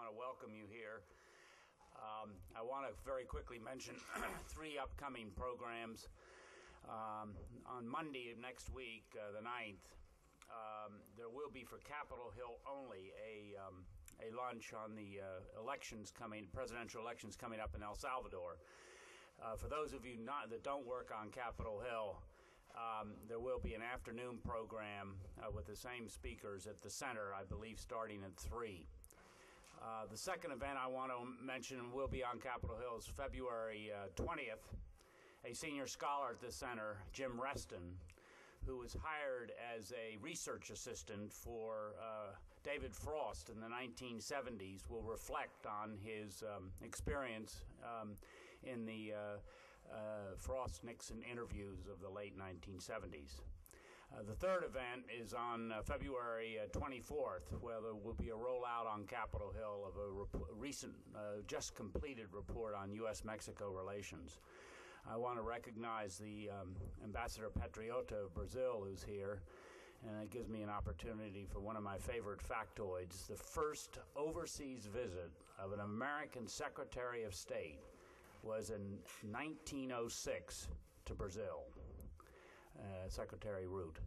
want to welcome you here. I want to very quickly mention three upcoming programs. On Monday of next week, the 9th, there will be for Capitol Hill only a lunch on the presidential elections coming up in El Salvador. For those of you that don't work on Capitol Hill, there will be an afternoon program with the same speakers at the center, I believe, starting at 3. The second event I want to mention will be on Capitol Hill is February 20th. A senior scholar at the center, Jim Reston, who was hired as a research assistant for David Frost in the 1970s, will reflect on his experience in the Frost-Nixon interviews of the late 1970s. The third event is on February 24th, where there will be a rollout on Capitol Hill of a recent, just completed report on U.S.-Mexico relations. I want to recognize the Ambassador Patriota of Brazil, who's here, and it gives me an opportunity for one of my favorite factoids. The first overseas visit of an American Secretary of State was in 1906 to Brazil, Secretary Root.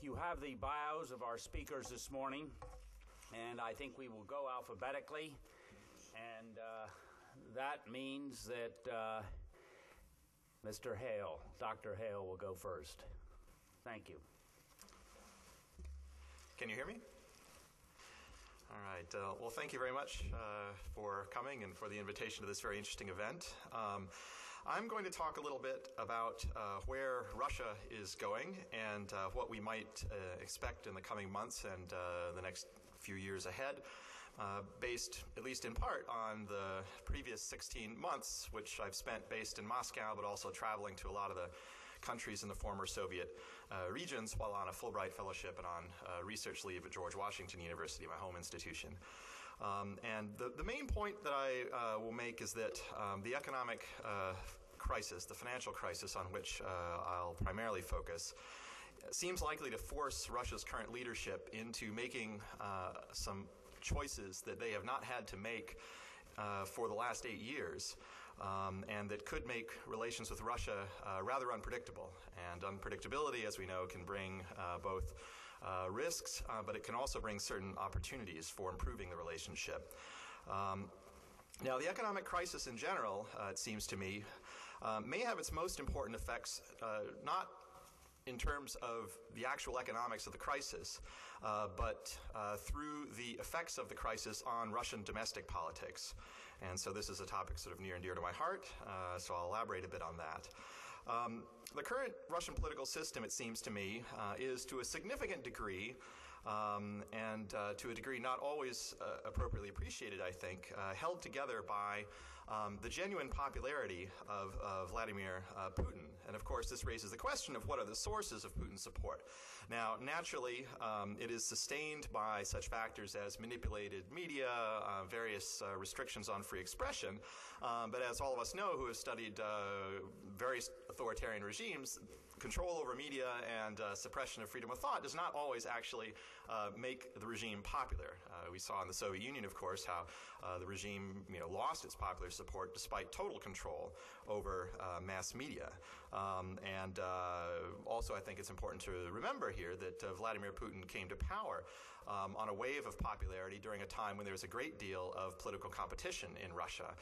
You have the bios of our speakers this morning, and I think we will go alphabetically, and that means that Mr. Hale, Dr. Hale, will go first. Thank you. Can you hear me? All right. Well, thank you very much for coming and for the invitation to this very interesting event. I'm going to talk a little bit about where Russia is going and what we might expect in the coming months and the next few years ahead, based, at least in part, on the previous 16 months, which I've spent based in Moscow, but also traveling to a lot of the countries in the former Soviet regions while on a Fulbright fellowship and on research leave at George Washington University, my home institution. And the main point that I will make is that the economic crisis, the financial crisis on which I'll primarily focus, seems likely to force Russia's current leadership into making some choices that they have not had to make for the last 8 years, and that could make relations with Russia rather unpredictable. And unpredictability, as we know, can bring both risks, but it can also bring certain opportunities for improving the relationship. Now, the economic crisis in general, it seems to me, may have its most important effects not in terms of the actual economics of the crisis, but through the effects of the crisis on Russian domestic politics. And so this is a topic sort of near and dear to my heart, so I'll elaborate a bit on that. The current Russian political system, it seems to me, is to a significant degree, and to a degree not always appropriately appreciated, I think, held together by the genuine popularity of Vladimir Putin. And of course, this raises the question of what are the sources of Putin's support. Now, naturally, it is sustained by such factors as manipulated media, various restrictions on free expression, but as all of us know who have studied various authoritarian regimes, control over media and suppression of freedom of thought does not always actually make the regime popular. We saw in the Soviet Union, of course, how the regime lost its popular support despite total control over mass media. And also I think it's important to remember here that Vladimir Putin came to power on a wave of popularity during a time when there was a great deal of political competition in Russia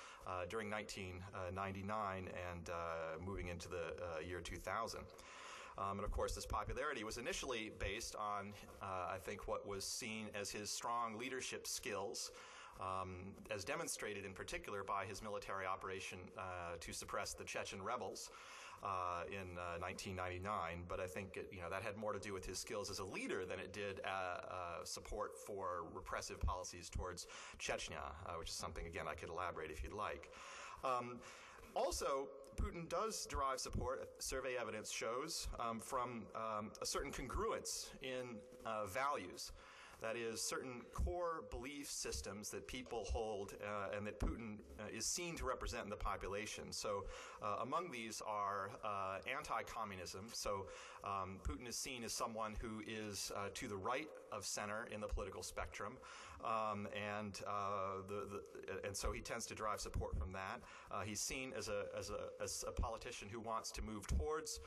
during 1999 and moving into the year 2000. And of course, this popularity was initially based on, I think, what was seen as his strong leadership skills, as demonstrated in particular by his military operation to suppress the Chechen rebels in 1999. But I think that had more to do with his skills as a leader than it did support for repressive policies towards Chechnya, which is something, again, I could elaborate if you'd like. Also, Putin does derive support, survey evidence shows, from a certain congruence in values. That is, certain core belief systems that people hold and that Putin is seen to represent in the population. So among these are anti-communism. So Putin is seen as someone who is to the right of center in the political spectrum, and so he tends to derive support from that. He's seen as a politician who wants to move towards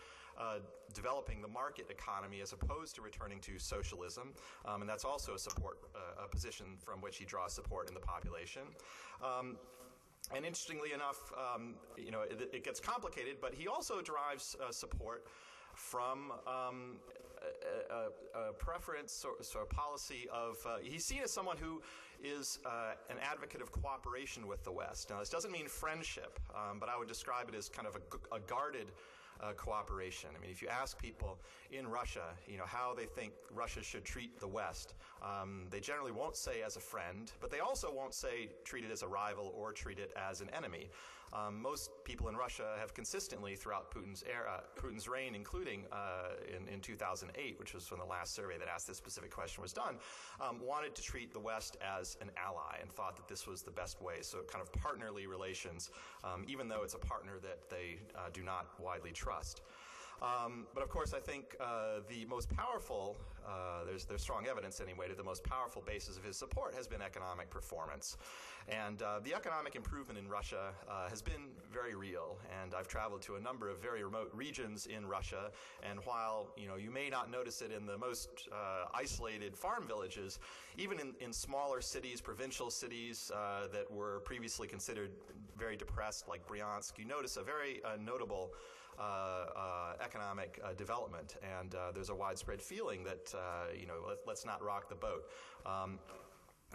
developing the market economy as opposed to returning to socialism, and that's also a position from which he draws support in the population. And interestingly enough, it gets complicated, but he also derives support from a preference or policy of, he's seen as someone who is an advocate of cooperation with the West. Now, this doesn't mean friendship, but I would describe it as kind of a guarded cooperation. I mean, if you ask people in Russia, how they think Russia should treat the West, they generally won't say as a friend, but they also won't say treat it as a rival or treat it as an enemy. Most people in Russia have consistently, throughout Putin's reign, including in 2008, which was when the last survey that asked this specific question was done, wanted to treat the West as an ally and thought that this was the best way. So kind of partnerly relations, even though it's a partner that they do not widely trust. But of course, I think the most powerful, there's strong evidence anyway, that the most powerful basis of his support has been economic performance. And the economic improvement in Russia has been very real. And I've traveled to a number of very remote regions in Russia. And while you may not notice it in the most isolated farm villages, even in smaller cities, provincial cities that were previously considered very depressed, like Bryansk, you notice a very notable economic development, and there's a widespread feeling that let's not rock the boat.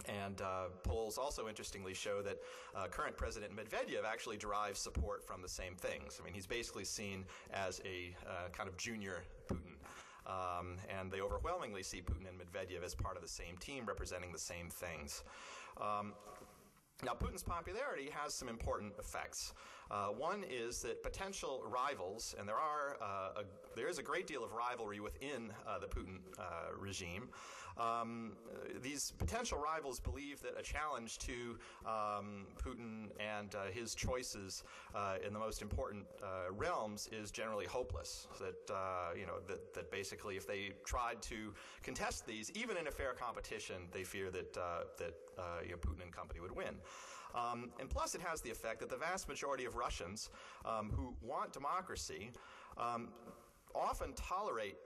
And polls also interestingly show that current President Medvedev actually derives support from the same things. I mean, he's basically seen as a kind of junior Putin. And they overwhelmingly see Putin and Medvedev as part of the same team, representing the same things. Now, Putin's popularity has some important effects. One is that potential rivals, and there is a great deal of rivalry within the Putin regime. These potential rivals believe that a challenge to Putin and his choices in the most important realms is generally hopeless. That basically, if they tried to contest these, even in a fair competition, they fear that Putin and company would win. And plus, it has the effect that the vast majority of Russians who want democracy often tolerate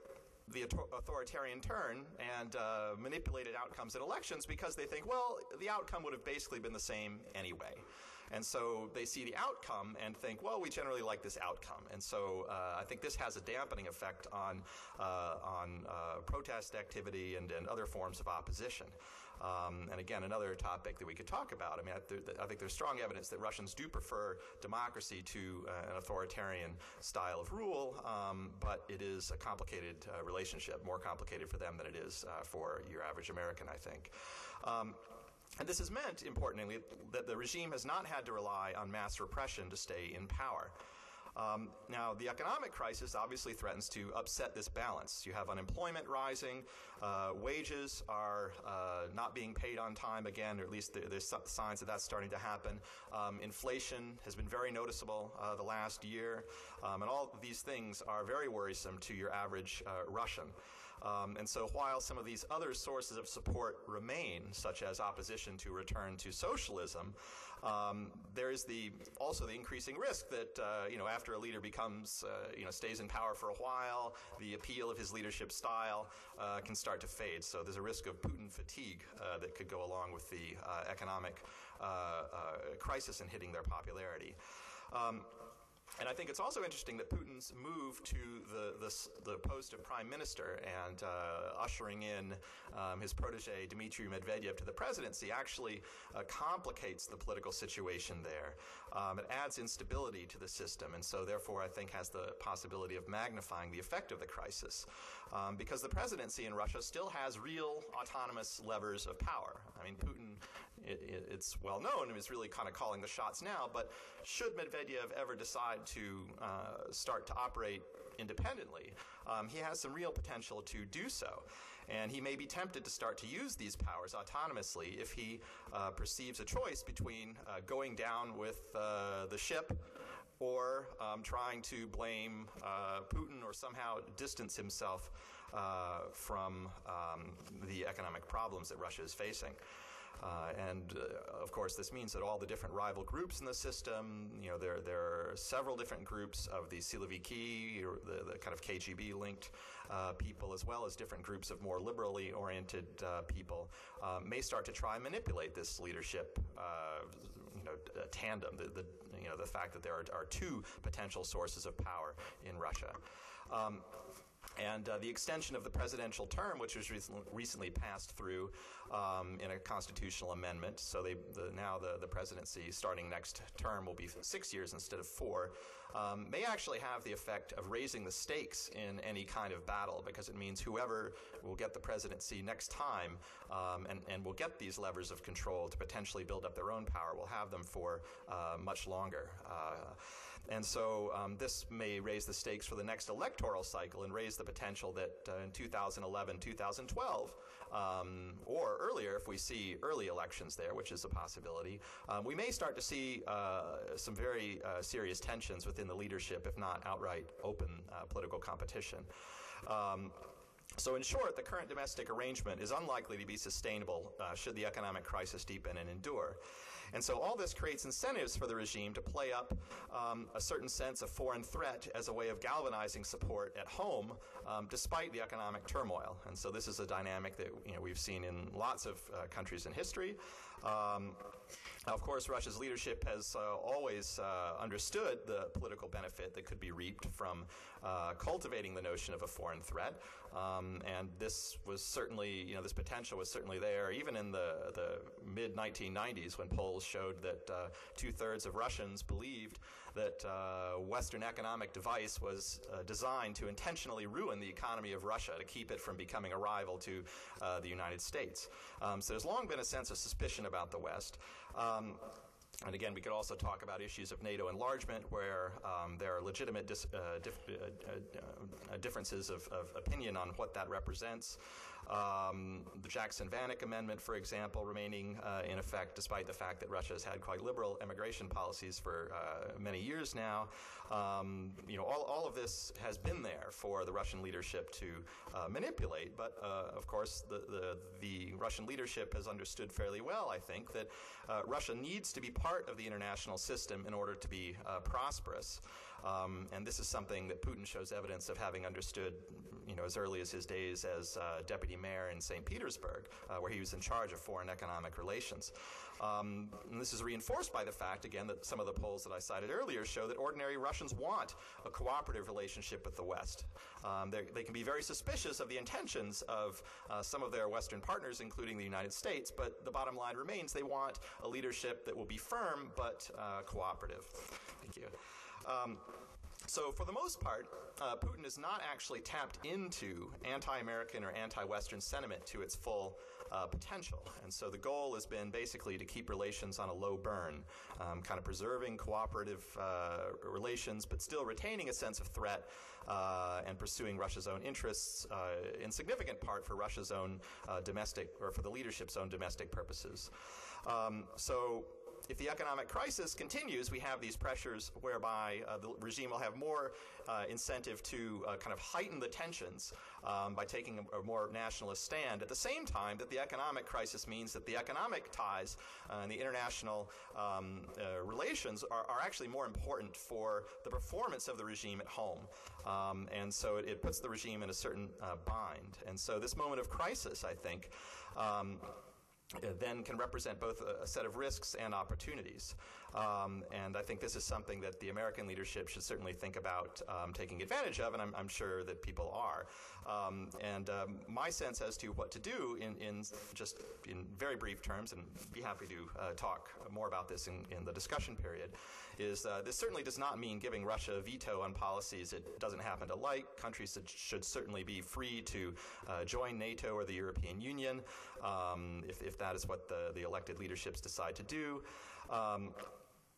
the authoritarian turn and manipulated outcomes in elections because they think, well, the outcome would have basically been the same anyway. And so they see the outcome and think, well, we generally like this outcome. And so I think this has a dampening effect on protest activity and other forms of opposition. And again, another topic that we could talk about. I mean, I think there's strong evidence that Russians do prefer democracy to an authoritarian style of rule, but it is a complicated relationship, more complicated for them than it is for your average American, I think. And this has meant, importantly, that the regime has not had to rely on mass repression to stay in power. Now, the economic crisis obviously threatens to upset this balance. You have unemployment rising, wages are not being paid on time again, or at least there's signs that that's starting to happen. Inflation has been very noticeable the last year, and all of these things are very worrisome to your average Russian. And so while some of these other sources of support remain, such as opposition to return to socialism, there is also the increasing risk that after a leader stays in power for a while, the appeal of his leadership style can start to fade. So there's a risk of Putin fatigue that could go along with the economic crisis and hitting their popularity. And I think it's also interesting that Putin's move to the post of prime minister and ushering in his protege Dmitry Medvedev to the presidency actually complicates the political situation there. It adds instability to the system, and so therefore I think has the possibility of magnifying the effect of the crisis. Because the presidency in Russia still has real autonomous levers of power. I mean, Putin, it's well known, and is really kind of calling the shots now, but should Medvedev ever decide to start to operate independently, he has some real potential to do so. And he may be tempted to start to use these powers autonomously if he perceives a choice between going down with the ship or trying to blame Putin or somehow distance himself from the economic problems that Russia is facing. Of course, this means that all the different rival groups in the system, there are several different groups of the Siloviki, or the kind of KGB-linked people, as well as different groups of more liberally oriented people, may start to try and manipulate this leadership tandem, the fact that there are two potential sources of power in Russia. The extension of the presidential term, which was recently passed through in a constitutional amendment, so now the presidency starting next term will be 6 years instead of 4, may actually have the effect of raising the stakes in any kind of battle, because it means whoever will get the presidency next time and will get these levers of control to potentially build up their own power will have them for much longer. And so this may raise the stakes for the next electoral cycle and raise the potential that in 2011, 2012, or earlier if we see early elections there, which is a possibility, we may start to see some very serious tensions within the leadership, if not outright open political competition. So in short, the current domestic arrangement is unlikely to be sustainable should the economic crisis deepen and endure. And so all this creates incentives for the regime to play up a certain sense of foreign threat as a way of galvanizing support at home, despite the economic turmoil. And so this is a dynamic that we've seen in lots of countries in history. Of course, Russia's leadership has always understood the political benefit that could be reaped from cultivating the notion of a foreign threat. And this was certainly, this potential was certainly there, even in the mid-1990s when polls showed that 2/3 of Russians believed that Western economic device was designed to intentionally ruin the economy of Russia to keep it from becoming a rival to the United States. So there's long been a sense of suspicion about the West. And again, we could also talk about issues of NATO enlargement, where there are legitimate differences of opinion on what that represents. The Jackson-Vanik Amendment, for example, remaining in effect despite the fact that Russia has had quite liberal immigration policies for many years now. All of this has been there for the Russian leadership to manipulate, but of course the Russian leadership has understood fairly well, I think, that Russia needs to be part of the international system in order to be prosperous. And this is something that Putin shows evidence of having understood, as early as his days as deputy mayor in St. Petersburg, where he was in charge of foreign economic relations. And this is reinforced by the fact, again, that some of the polls that I cited earlier show that ordinary Russians want a cooperative relationship with the West. They can be very suspicious of the intentions of some of their Western partners, including the United States, but the bottom line remains they want a leadership that will be firm but cooperative. Thank you. So for the most part, Putin has not actually tapped into anti-American or anti-Western sentiment to its full potential. And so the goal has been basically to keep relations on a low burn, kind of preserving cooperative relations, but still retaining a sense of threat and pursuing Russia's own interests, in significant part for Russia's own domestic, or for the leadership's own domestic purposes. So if the economic crisis continues, we have these pressures whereby the regime will have more incentive to kind of heighten the tensions by taking a more nationalist stand. At the same time that the economic crisis means that the economic ties and the international relations are actually more important for the performance of the regime at home. And so it puts the regime in a certain bind. And so this moment of crisis, I think, then can represent both a set of risks and opportunities. And I think this is something that the American leadership should certainly think about taking advantage of, and I'm sure that people are. My sense as to what to do in very brief terms, and be happy to talk more about this in the discussion period, is this certainly does not mean giving Russia a veto on policies it doesn't happen to like. Countries should certainly be free to join NATO or the European Union if that is what the elected leaderships decide to do.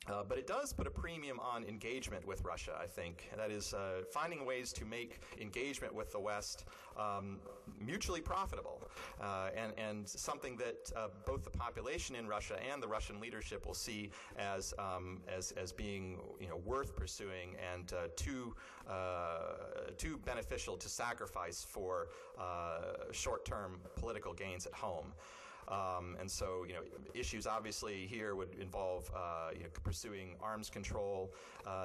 But it does put a premium on engagement with Russia, I think. That is, finding ways to make engagement with the West mutually profitable, and something that both the population in Russia and the Russian leadership will see as being, worth pursuing and too beneficial to sacrifice for short-term political gains at home. And so, issues obviously here would involve, pursuing arms control,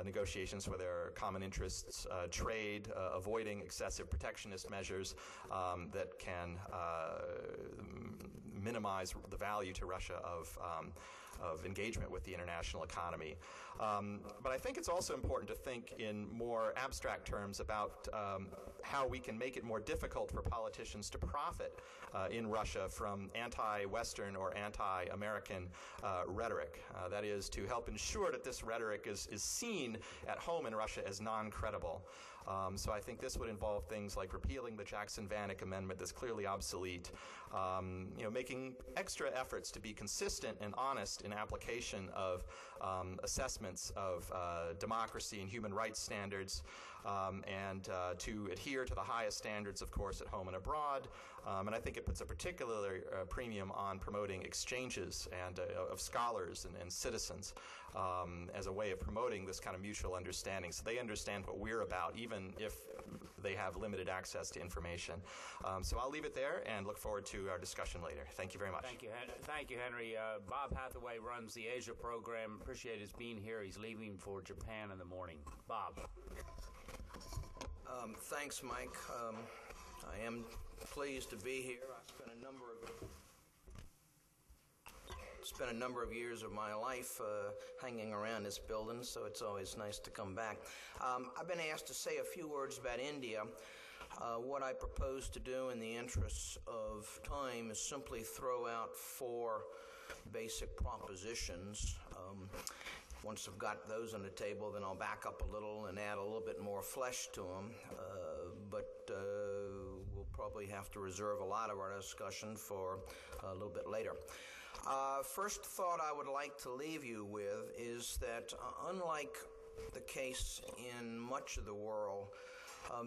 negotiations where there are common interests, trade, avoiding excessive protectionist measures that can minimize the value to Russia of engagement with the international economy. But I think it's also important to think in more abstract terms about how we can make it more difficult for politicians to profit in Russia from anti-Western or anti-American rhetoric. That is, to help ensure that this rhetoric is seen at home in Russia as non-credible. So I think this would involve things like repealing the Jackson-Vanik Amendment that's clearly obsolete, making extra efforts to be consistent and honest in application of assessments of democracy and human rights standards, and to adhere to the highest standards, of course, at home and abroad. And I think it puts a particular premium on promoting exchanges and of scholars and citizens as a way of promoting this kind of mutual understanding, so they understand what we're about, even if they have limited access to information. So I'll leave it there and look forward to our discussion later. Thank you very much. Thank you, Henry. Bob Hathaway runs the Asia program. Appreciate his being here. He's leaving for Japan in the morning. Bob. Thanks, Mike. I am pleased to be here. I spent a number of years of my life hanging around this building, so it's always nice to come back. I've been asked to say a few words about India. What I propose to do in the interests of time is simply throw out 4 basic propositions. Once I've got those on the table, then I'll back up a little and add a little bit more flesh to them. But we'll probably have to reserve a lot of our discussion for a little bit later. First thought I would like to leave you with is that unlike the case in much of the world,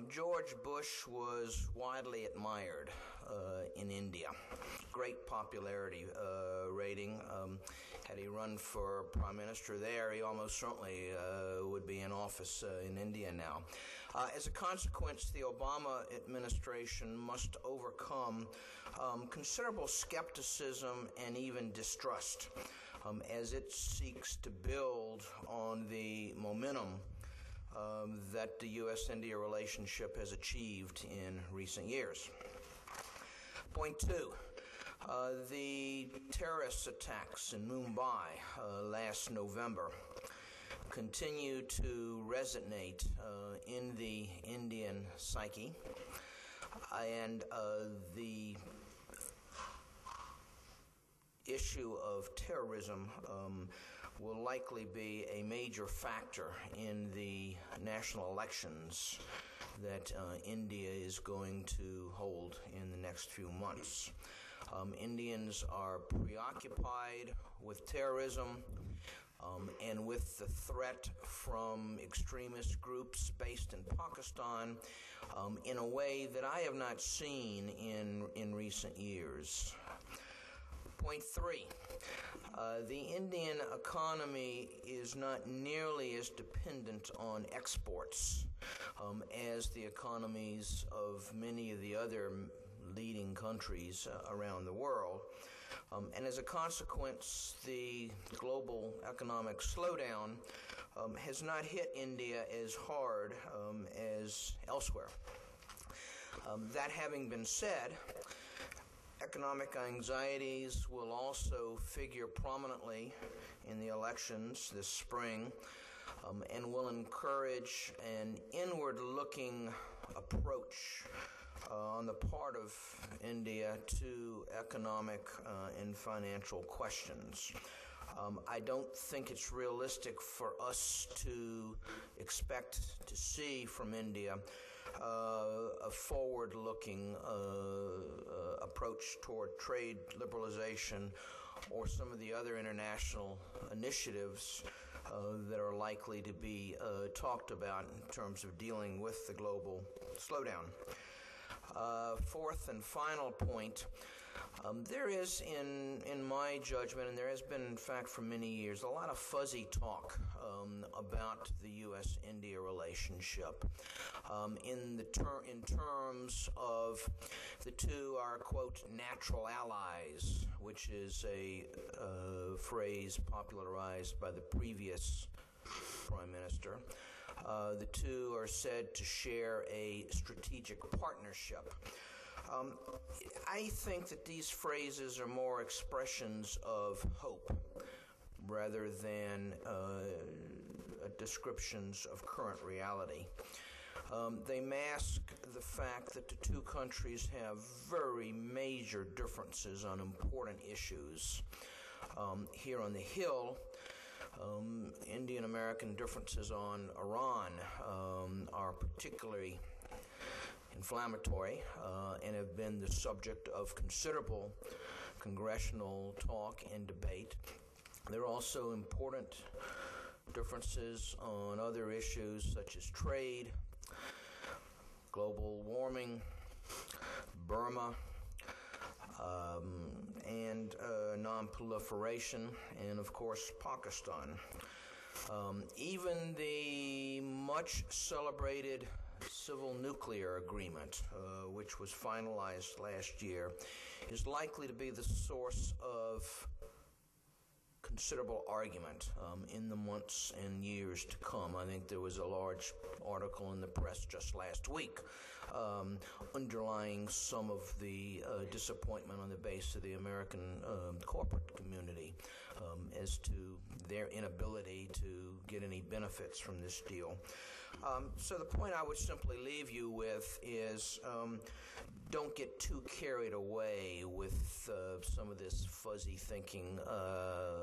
George Bush was widely admired in India. Great popularity rating. Had he run for prime minister there, he almost certainly would be in office in India now. As a consequence, the Obama administration must overcome considerable skepticism and even distrust as it seeks to build on the momentum that the U.S.-India relationship has achieved in recent years. Point 2. The terrorist attacks in Mumbai last November continue to resonate in the Indian psyche, and the issue of terrorism will likely be a major factor in the national elections that India is going to hold in the next few months. Indians are preoccupied with terrorism and with the threat from extremist groups based in Pakistan in a way that I have not seen in recent years. Point 3. The Indian economy is not nearly as dependent on exports as the economies of many of the other leading countries around the world. And as a consequence, the global economic slowdown has not hit India as hard as elsewhere. That having been said, economic anxieties will also figure prominently in the elections this spring and will encourage an inward-looking approach on the part of India to economic and financial questions. I don't think it's realistic for us to expect to see from India a forward-looking approach toward trade liberalization or some of the other international initiatives that are likely to be talked about in terms of dealing with the global slowdown. Fourth and final point, there is, in my judgment, and there has been, in fact, for many years, a lot of fuzzy talk about the U.S.-India relationship in terms of the two are, quote, natural allies, which is a phrase popularized by the previous Prime Minister. The two are said to share a strategic partnership. I think that these phrases are more expressions of hope rather than descriptions of current reality. They mask the fact that the two countries have very major differences on important issues. Here on the Hill, Indian-American differences on Iran are particularly inflammatory and have been the subject of considerable congressional talk and debate. There are also important differences on other issues such as trade, global warming, Burma, and non-proliferation, and of course Pakistan. Even the much celebrated civil nuclear agreement, which was finalized last year, is likely to be the source of considerable argument in the months and years to come. I think there was a large article in the press just last week underlying some of the disappointment on the base of the American corporate community as to their inability to get any benefits from this deal. So the point I would simply leave you with is don't get too carried away with some of this fuzzy thinking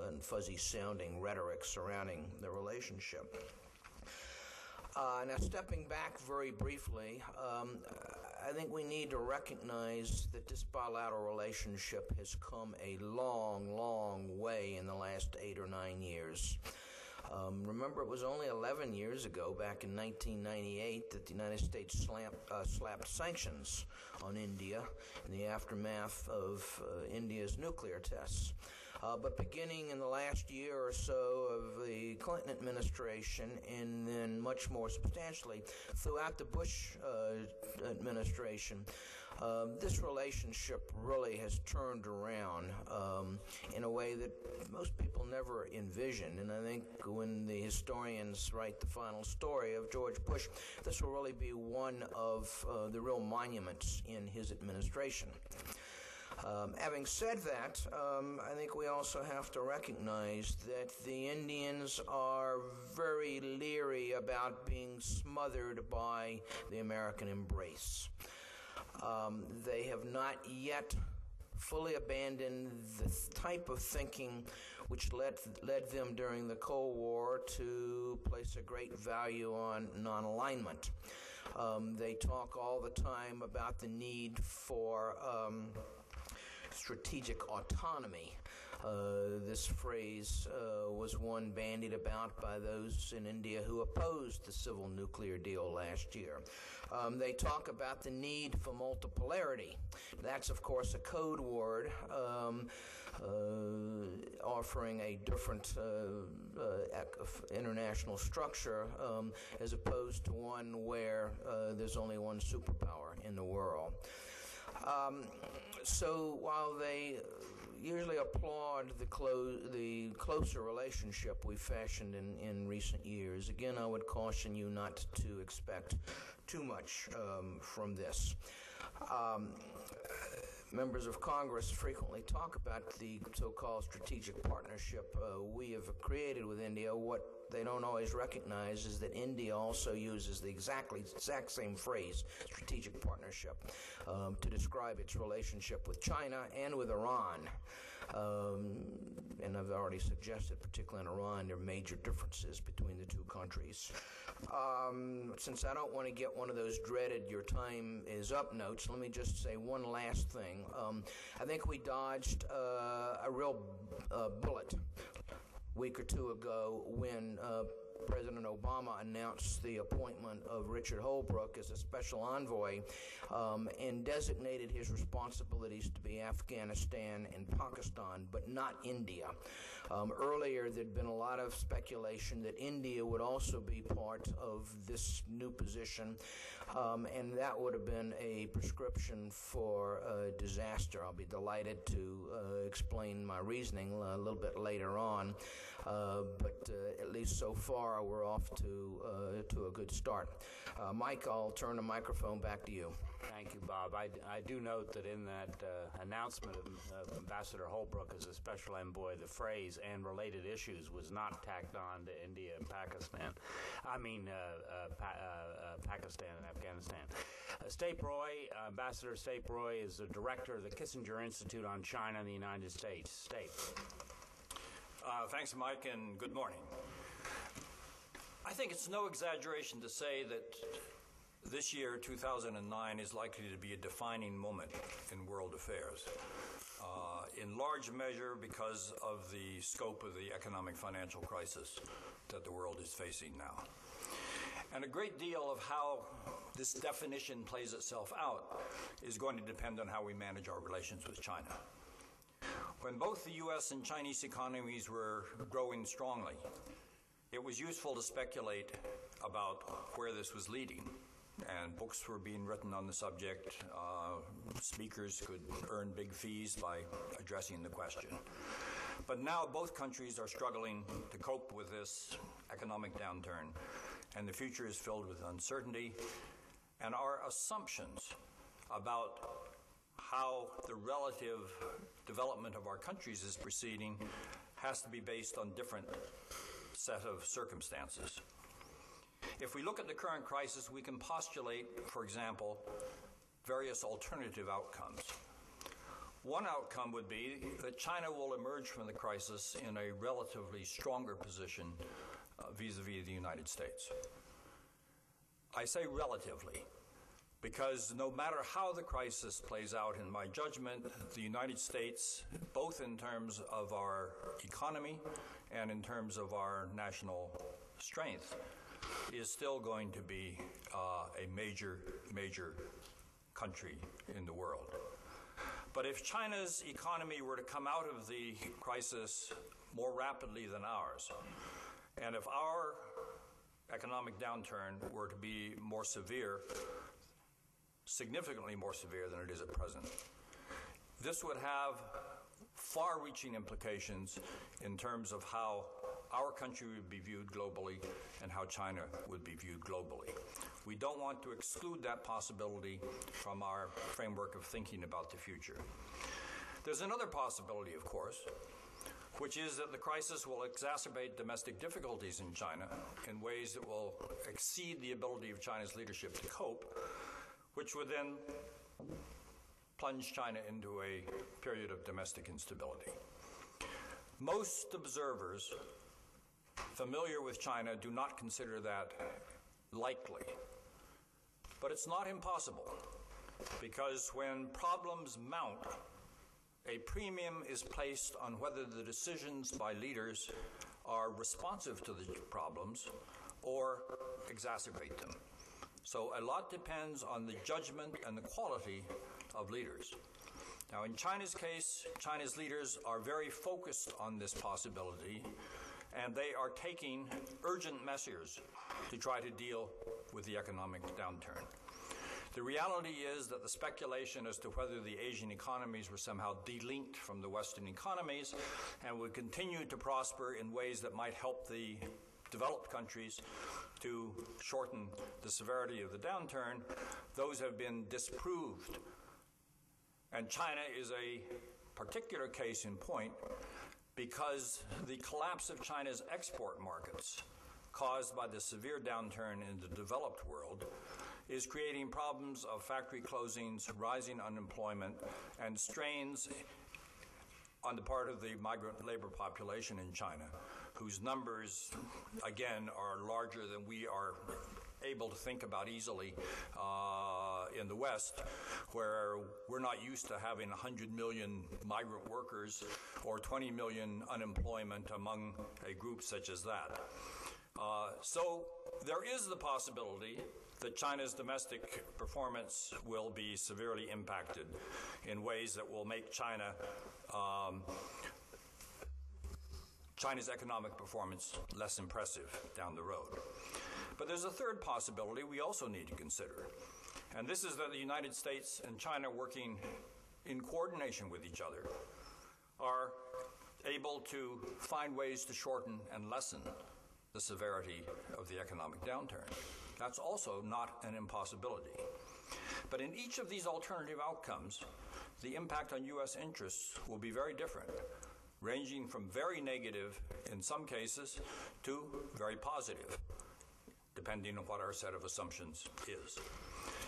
and fuzzy sounding rhetoric surrounding the relationship. Now, stepping back very briefly, I think we need to recognize that this bilateral relationship has come a long, long way in the last 8 or 9 years. Remember, it was only 11 years ago, back in 1998, that the United States slapped sanctions on India in the aftermath of India's nuclear tests. But beginning in the last year or so of the Clinton administration, and then much more substantially throughout the Bush administration, this relationship really has turned around in a way that most people never envisioned. And I think when the historians write the final story of George Bush, this will really be one of the real monuments in his administration. Having said that, I think we also have to recognize that the Indians are very leery about being smothered by the American embrace. They have not yet fully abandoned the type of thinking which led them during the Cold War to place a great value on non-alignment. They talk all the time about the need for strategic autonomy. This phrase was one bandied about by those in India who opposed the civil nuclear deal last year. They talk about the need for multipolarity. That's, of course, a code word offering a different international structure as opposed to one where there's only one superpower in the world. So while they usually applaud the closer relationship we fashioned in recent years, again, I would caution you not to expect too much from this. Members of Congress frequently talk about the so-called strategic partnership we have created with India. What they don't always recognize is that India also uses the exact same phrase, strategic partnership, to describe its relationship with China and with Iran. And I've already suggested, particularly in Iran, there are major differences between the two countries. Since I don't want to get one of those dreaded "your time is up" notes, let me just say one last thing. I think we dodged a real bullet week or two ago when President Obama announced the appointment of Richard Holbrooke as a special envoy and designated his responsibilities to be Afghanistan and Pakistan, but not India. Earlier, there'd been a lot of speculation that India would also be part of this new position, and that would have been a prescription for disaster. I'll be delighted to explain my reasoning a little bit later on, but at least so far we're off to a good start. Mike, I'll turn the microphone back to you. Thank you, Bob. I do note that in that announcement of Ambassador Holbrooke as a special envoy, the phrase "and related issues" was not tacked on to India and Pakistan. Pakistan and Afghanistan. Ambassador Stape Roy is the director of the Kennan Institute on China in the United States. Stape. Thanks, Mike, and good morning. I think it's no exaggeration to say that this year, 2009, is likely to be a defining moment in world affairs, in large measure because of the scope of the economic financial crisis that the world is facing now. And a great deal of how this definition plays itself out is going to depend on how we manage our relations with China. When both the U.S. and Chinese economies were growing strongly, it was useful to speculate about where this was leading, and books were being written on the subject. Speakers could earn big fees by addressing the question. But now both countries are struggling to cope with this economic downturn, and the future is filled with uncertainty, and our assumptions about how the relative development of our countries is proceeding has to be based on different set of circumstances. If we look at the current crisis, we can postulate, for example, various alternative outcomes. One outcome would be that China will emerge from the crisis in a relatively stronger position vis-a-vis the United States. I say relatively, because no matter how the crisis plays out, in my judgment, the United States, both in terms of our economy and in terms of our national strength, is still going to be a major country in the world. But if China's economy were to come out of the crisis more rapidly than ours, and if our economic downturn were to be more severe, significantly more severe than it is at present, this would have far-reaching implications in terms of how our country would be viewed globally and how China would be viewed globally. We don't want to exclude that possibility from our framework of thinking about the future. There's another possibility, of course, which is that the crisis will exacerbate domestic difficulties in China in ways that will exceed the ability of China's leadership to cope, which would then plunge China into a period of domestic instability. Most observers familiar with China do not consider that likely. But it's not impossible, because when problems mount, a premium is placed on whether the decisions by leaders are responsive to the problems or exacerbate them. So a lot depends on the judgment and the quality of leaders. Now, in China's case, China's leaders are very focused on this possibility, and they are taking urgent measures to try to deal with the economic downturn. The reality is that the speculation as to whether the Asian economies were somehow delinked from the Western economies and would continue to prosper in ways that might help the developed countries to shorten the severity of the downturn, those have been disproved. And China is a particular case in point, because the collapse of China's export markets caused by the severe downturn in the developed world is creating problems of factory closings, rising unemployment, and strains on the part of the migrant labor population in China, whose numbers, again, are larger than we are able to think about easily in the West, where we're not used to having 100 million migrant workers or 20 million unemployment among a group such as that. So there is the possibility that China's domestic performance will be severely impacted in ways that will make China's economic performance less impressive down the road. But there's a third possibility we also need to consider, and this is that the United States and China, working in coordination with each other, are able to find ways to shorten and lessen the severity of the economic downturn. That's also not an impossibility. But in each of these alternative outcomes, the impact on U.S. interests will be very different, ranging from very negative in some cases to very positive, depending on what our set of assumptions is.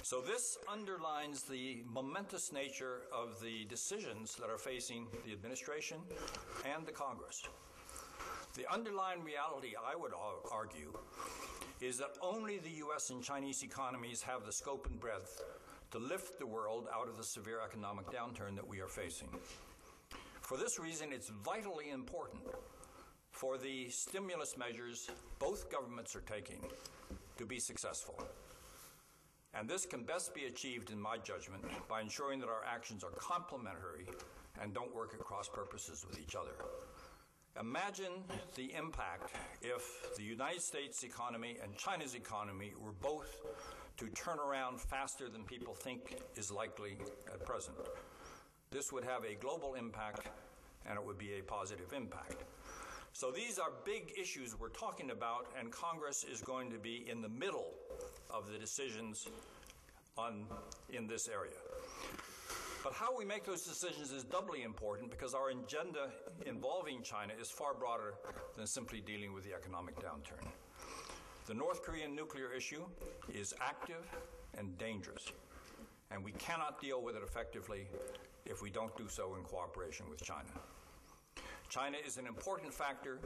So this underlines the momentous nature of the decisions that are facing the administration and the Congress. The underlying reality, I would argue, is that only the U.S. and Chinese economies have the scope and breadth to lift the world out of the severe economic downturn that we are facing. For this reason, it's vitally important for the stimulus measures both governments are taking to be successful. And this can best be achieved, in my judgment, by ensuring that our actions are complementary and don't work at cross purposes with each other. Imagine the impact if the United States economy and China's economy were both to turn around faster than people think is likely at present. This would have a global impact, and it would be a positive impact. So these are big issues we're talking about, and Congress is going to be in the middle of the decisions in this area. But how we make those decisions is doubly important because our agenda involving China is far broader than simply dealing with the economic downturn. The North Korean nuclear issue is active and dangerous, and we cannot deal with it effectively if we don't do so in cooperation with China. China is an important factor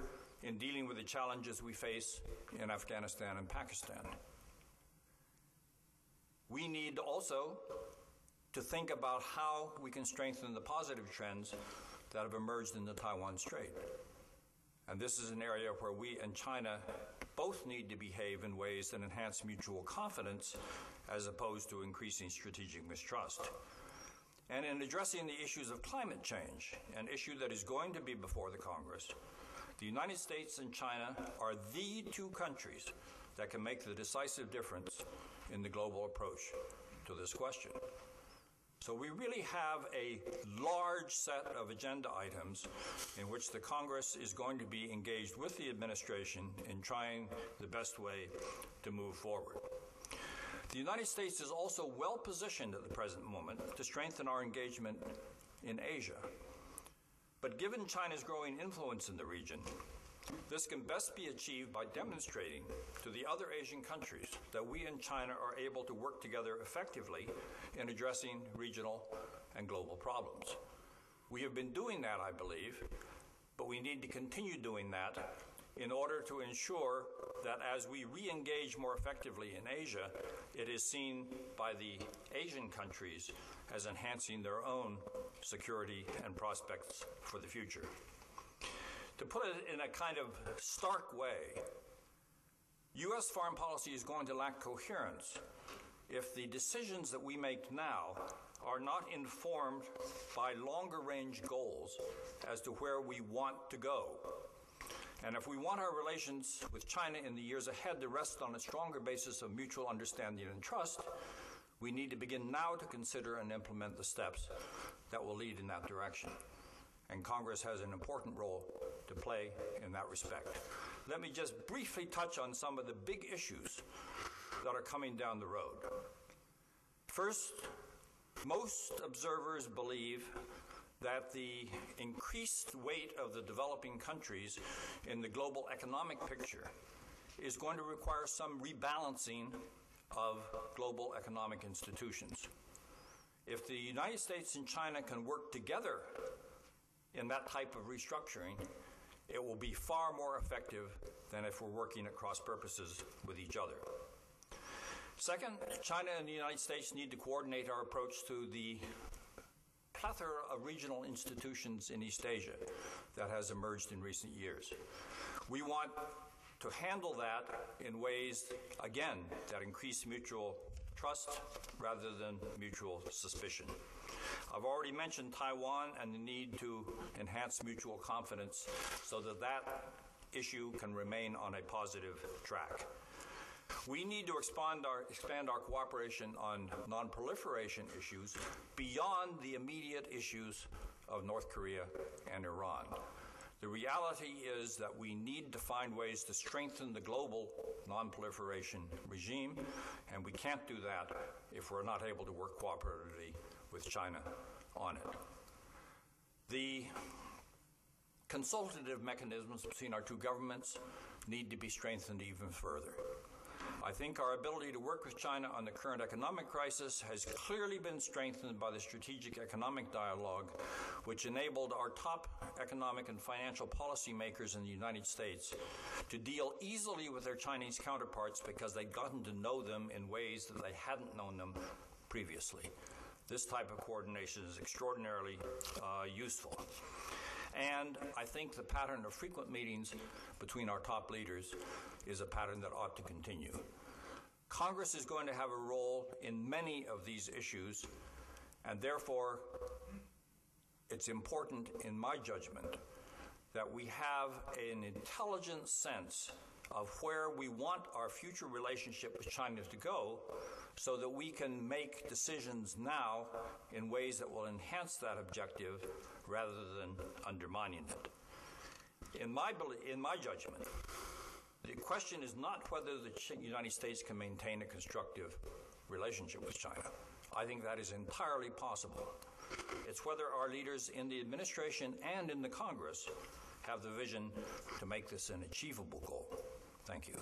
in dealing with the challenges we face in Afghanistan and Pakistan. We need also to think about how we can strengthen the positive trends that have emerged in the Taiwan Strait. And this is an area where we and China both need to behave in ways that enhance mutual confidence as opposed to increasing strategic mistrust. And in addressing the issues of climate change, an issue that is going to be before the Congress, the United States and China are the two countries that can make the decisive difference in the global approach to this question. So we really have a large set of agenda items in which the Congress is going to be engaged with the administration in trying the best way to move forward. The United States is also well positioned at the present moment to strengthen our engagement in Asia. But given China's growing influence in the region, this can best be achieved by demonstrating to the other Asian countries that we and China are able to work together effectively in addressing regional and global problems. We have been doing that, I believe, but we need to continue doing that in order to ensure that as we re-engage more effectively in Asia, it is seen by the Asian countries as enhancing their own security and prospects for the future. To put it in a kind of stark way, U.S. foreign policy is going to lack coherence if the decisions that we make now are not informed by longer-range goals as to where we want to go. And if we want our relations with China in the years ahead to rest on a stronger basis of mutual understanding and trust, we need to begin now to consider and implement the steps that will lead in that direction. And Congress has an important role to play in that respect. Let me just briefly touch on some of the big issues that are coming down the road. First, most observers believe that the increased weight of the developing countries in the global economic picture is going to require some rebalancing of global economic institutions. If the United States and China can work together in that type of restructuring, it will be far more effective than if we're working at cross purposes with each other. Second, China and the United States need to coordinate our approach to the plethora of regional institutions in East Asia that has emerged in recent years. We want to handle that in ways, again, that increase mutual trust rather than mutual suspicion. I've already mentioned Taiwan and the need to enhance mutual confidence so that that issue can remain on a positive track. We need to expand our cooperation on non-proliferation issues beyond the immediate issues of North Korea and Iran. The reality is that we need to find ways to strengthen the global non-proliferation regime, and we can't do that if we're not able to work cooperatively with China on it. The consultative mechanisms between our two governments need to be strengthened even further. I think our ability to work with China on the current economic crisis has clearly been strengthened by the strategic economic dialogue, which enabled our top economic and financial policymakers in the United States to deal easily with their Chinese counterparts because they'd gotten to know them in ways that they hadn't known them previously. This type of coordination is extraordinarily useful. And I think the pattern of frequent meetings between our top leaders is a pattern that ought to continue. Congress is going to have a role in many of these issues, and therefore it's important, in my judgment, that we have an intelligent sense of where we want our future relationship with China to go so that we can make decisions now in ways that will enhance that objective rather than undermining it. In my judgment, the question is not whether the United States can maintain a constructive relationship with China. I think that is entirely possible. It's whether our leaders in the administration and in the Congress have the vision to make this an achievable goal. Thank you.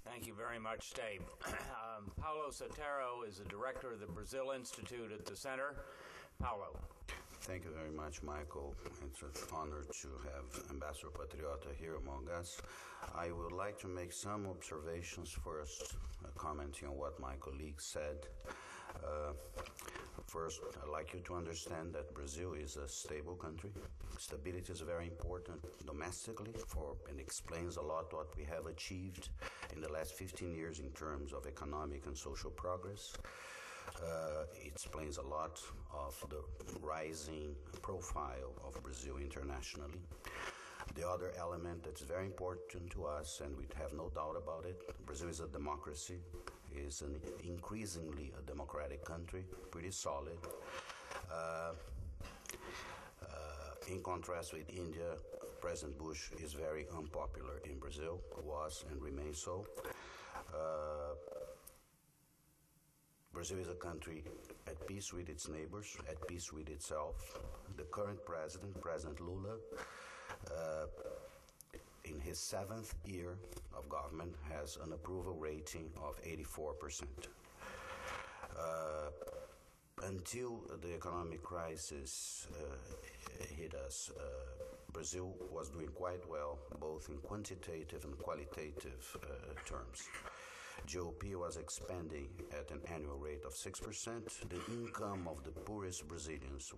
Thank you very much, Stabe. Paulo Sotero is the director of the Brazil Institute at the Center. Paulo. Thank you very much, Michael. It's an honor to have Ambassador Patriota here among us. I would like to make some observations first, commenting on what my colleague said. First, I'd like you to understand that Brazil is a stable country. Stability is very important domestically, and explains a lot what we have achieved in the last 15 years in terms of economic and social progress. It explains a lot of the rising profile of Brazil internationally. The other element that's very important to us, and we have no doubt about it, Brazil is a democracy, is an increasingly a democratic country, pretty solid. In contrast with India, President Bush is very unpopular in Brazil, was and remains so. Brazil is a country at peace with its neighbors, at peace with itself. The current president, President Lula, in his 7th year of government, has an approval rating of 84%. Until the economic crisis hit us, Brazil was doing quite well, both in quantitative and qualitative terms. GOP was expanding at an annual rate of 6%. The income of the poorest Brazilians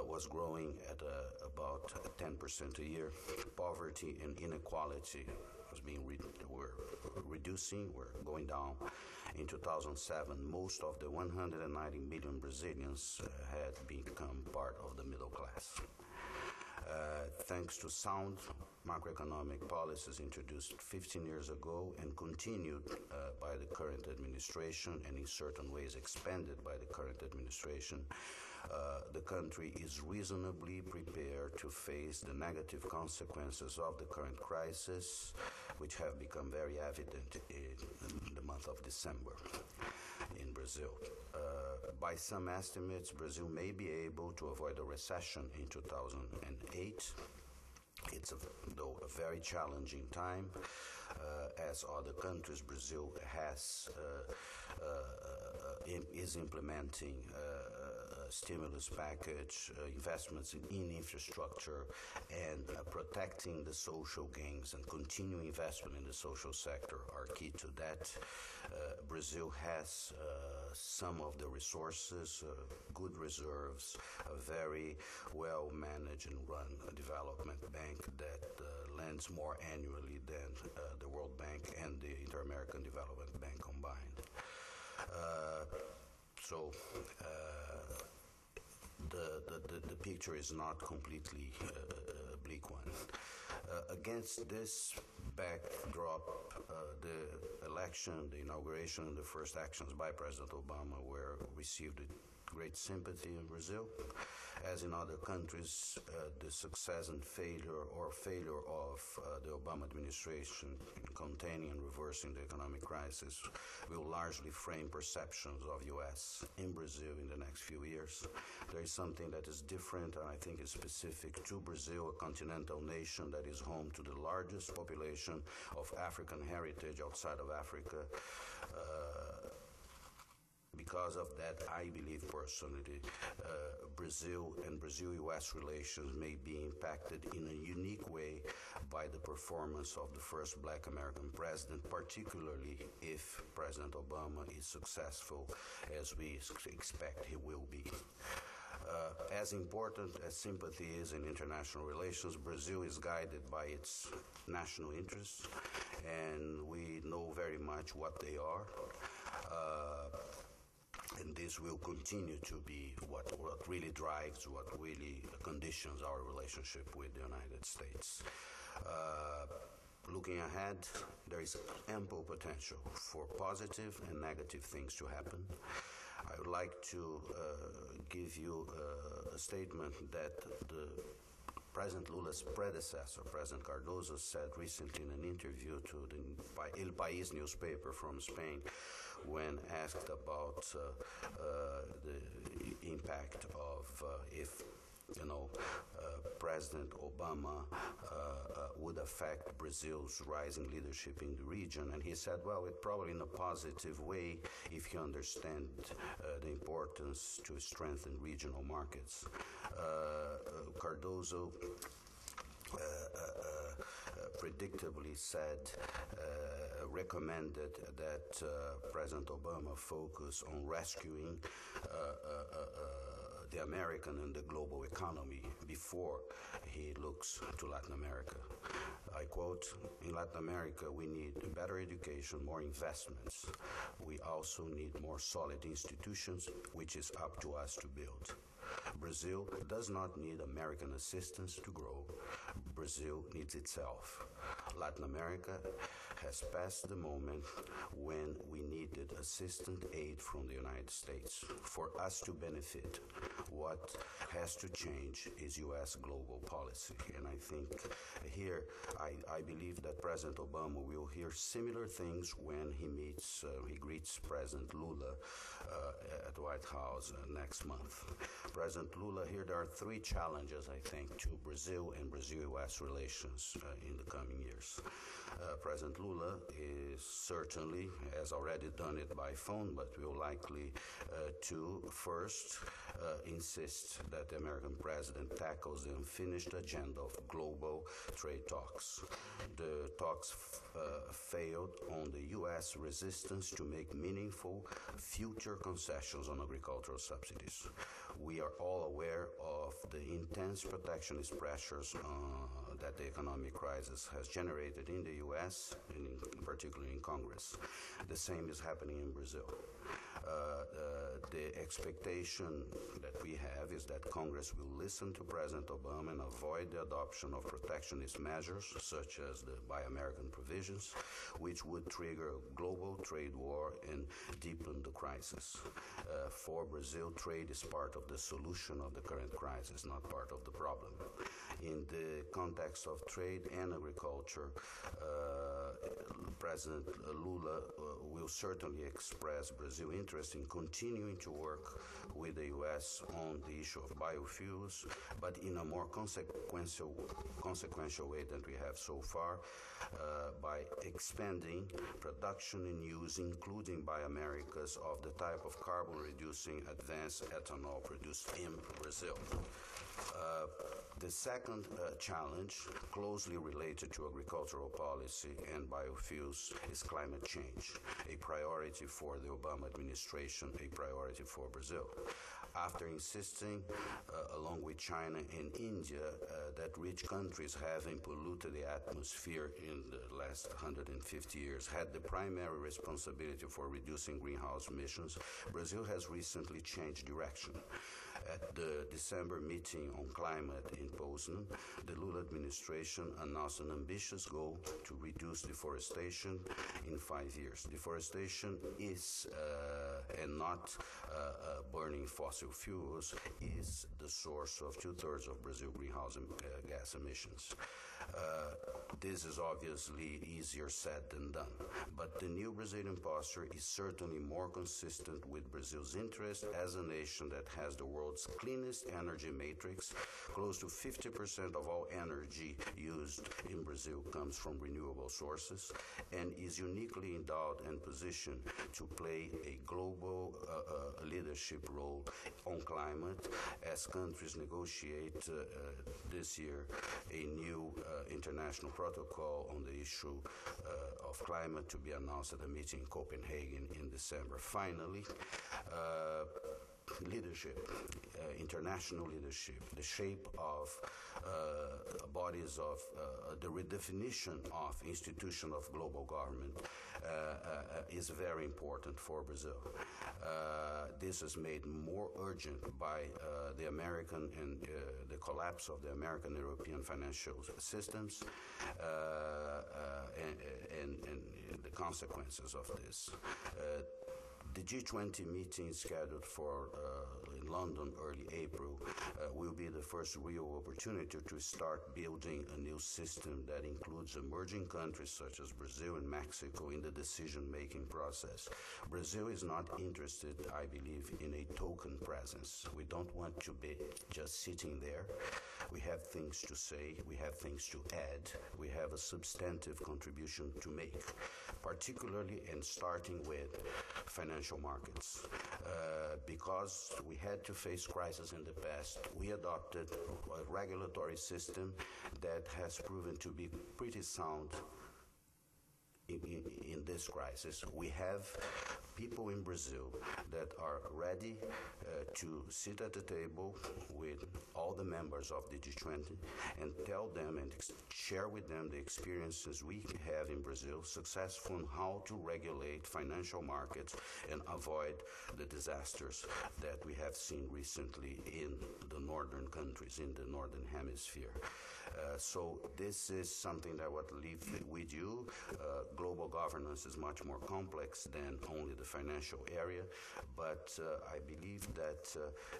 was growing at about 10% a year. Poverty and inequality were reducing, were going down. In 2007, most of the 190 million Brazilians had become part of the middle class. Thanks to sound macroeconomic policies introduced 15 years ago and continued by the current administration, and in certain ways expanded by the current administration, the country is reasonably prepared to face the negative consequences of the current crisis, which have become very evident in the month of December in Brazil. By some estimates, Brazil may be able to avoid a recession in 2008. It's though a very challenging time. As other countries, Brazil is implementing stimulus package, investments in infrastructure, and protecting the social gains and continuing investment in the social sector are key to that. Brazil has some of the resources, good reserves, a very well managed and run development bank that lends more annually than the World Bank and the Inter-American Development Bank combined. So the picture is not completely a bleak one. Against this backdrop, the election, the inauguration, and the first actions by President Obama were received with great sympathy in Brazil. As in other countries, the success and failure of the Obama administration in containing and reversing the economic crisis will largely frame perceptions of U.S. in Brazil in the next few years. There is something that is different, and I think is specific to Brazil, a continental nation that is home to the largest population of African heritage outside of Africa. Because of that, I believe personally, Brazil and Brazil-U.S. relations may be impacted in a unique way by the performance of the first Black American president, particularly if President Obama is successful, as we expect he will be. As important as sympathy is in international relations, Brazil is guided by its national interests, and we know very much what they are. And this will continue to be what really drives, what really conditions our relationship with the United States. Looking ahead, there is ample potential for positive and negative things to happen. I would like to give you a statement that President Lula's predecessor, President Cardoso, said recently in an interview to by El País newspaper from Spain, when asked about the impact of if President Obama would affect Brazil's rising leadership in the region, and he said, well, it probably in a positive way if you understand the importance to strengthen regional markets. Cardoso predictably said, recommended that President Obama focus on rescuing the American and the global economy before he looks to Latin America. I quote, in Latin America, we need better education, more investments. We also need more solid institutions, which is up to us to build. Brazil does not need American assistance to grow. Brazil needs itself. Latin America has passed the moment when we needed assistant aid from the United States for us to benefit. What has to change is U.S. global policy. And I think here, I believe that President Obama will hear similar things when he greets President Lula at the White House next month. President Lula, here there are three challenges, I think, to Brazil and Brazil-U.S. relations in the coming years. President Lula is certainly, has already done it by phone, but will likely to first insist that the American president tackles the unfinished agenda of global trade talks. The talks failed on the U.S. resistance to make meaningful future concessions on agricultural subsidies. We are all aware of the intense protectionist pressures that the economic crisis has generated in the U.S., and particularly in Congress. The same is happening in Brazil. The expectation that we have is that Congress will listen to President Obama and avoid the adoption of protectionist measures, such as the Buy American provisions, which would trigger a global trade war and deepen the crisis. For Brazil, trade is part of the solution of the current crisis, not part of the problem. In the context of trade and agriculture, President Lula will will certainly express Brazil's interest in continuing to work with the U.S. on the issue of biofuels, but in a more consequential way than we have so far, by expanding production and use, including by Americas, of the type of carbon-reducing advanced ethanol produced in Brazil. The second challenge, closely related to agricultural policy and biofuels, is climate change, a priority for the Obama administration, a priority for Brazil. After insisting, along with China and India, that rich countries having polluted the atmosphere in the last 150 years had the primary responsibility for reducing greenhouse emissions, Brazil has recently changed direction. At the December meeting on climate in Poznan, the Lula administration announced an ambitious goal to reduce deforestation in 5 years. Deforestation is, and not burning fossil fuels, is the source of 2/3 of Brazil's greenhouse gas emissions. This is obviously easier said than done, but the new Brazilian posture is certainly more consistent with Brazil's interest as a nation that has the world's cleanest energy matrix. Close to 50% of all energy used in Brazil comes from renewable sources and is uniquely endowed and positioned to play a global leadership role on climate as countries negotiate this year a new international protocol on the issue of climate to be announced at a meeting in Copenhagen in December. Finally, leadership, international leadership, the shape of bodies of the redefinition of institution of global government is very important for Brazil. This is made more urgent by the American and the collapse of the American European financial systems and the consequences of this. The G20 meeting scheduled for in London early April will be the first real opportunity to start building a new system that includes emerging countries such as Brazil and Mexico in the decision-making process. Brazil is not interested, I believe, in a token presence. We don't want to be just sitting there. We have things to say, we have things to add, we have a substantive contribution to make, particularly and starting with financial markets. Because we had to face crisis in the past, we adopted a regulatory system that has proven to be pretty sound in this crisis. We have people in Brazil that are ready to sit at the table with all the members of the G20 and tell them and share with them the experiences we have in Brazil, successful in how to regulate financial markets and avoid the disasters that we have seen recently in the northern countries, in the northern hemisphere. So this is something that I would leave with you. Global governance is much more complex than only the financial area, but I believe that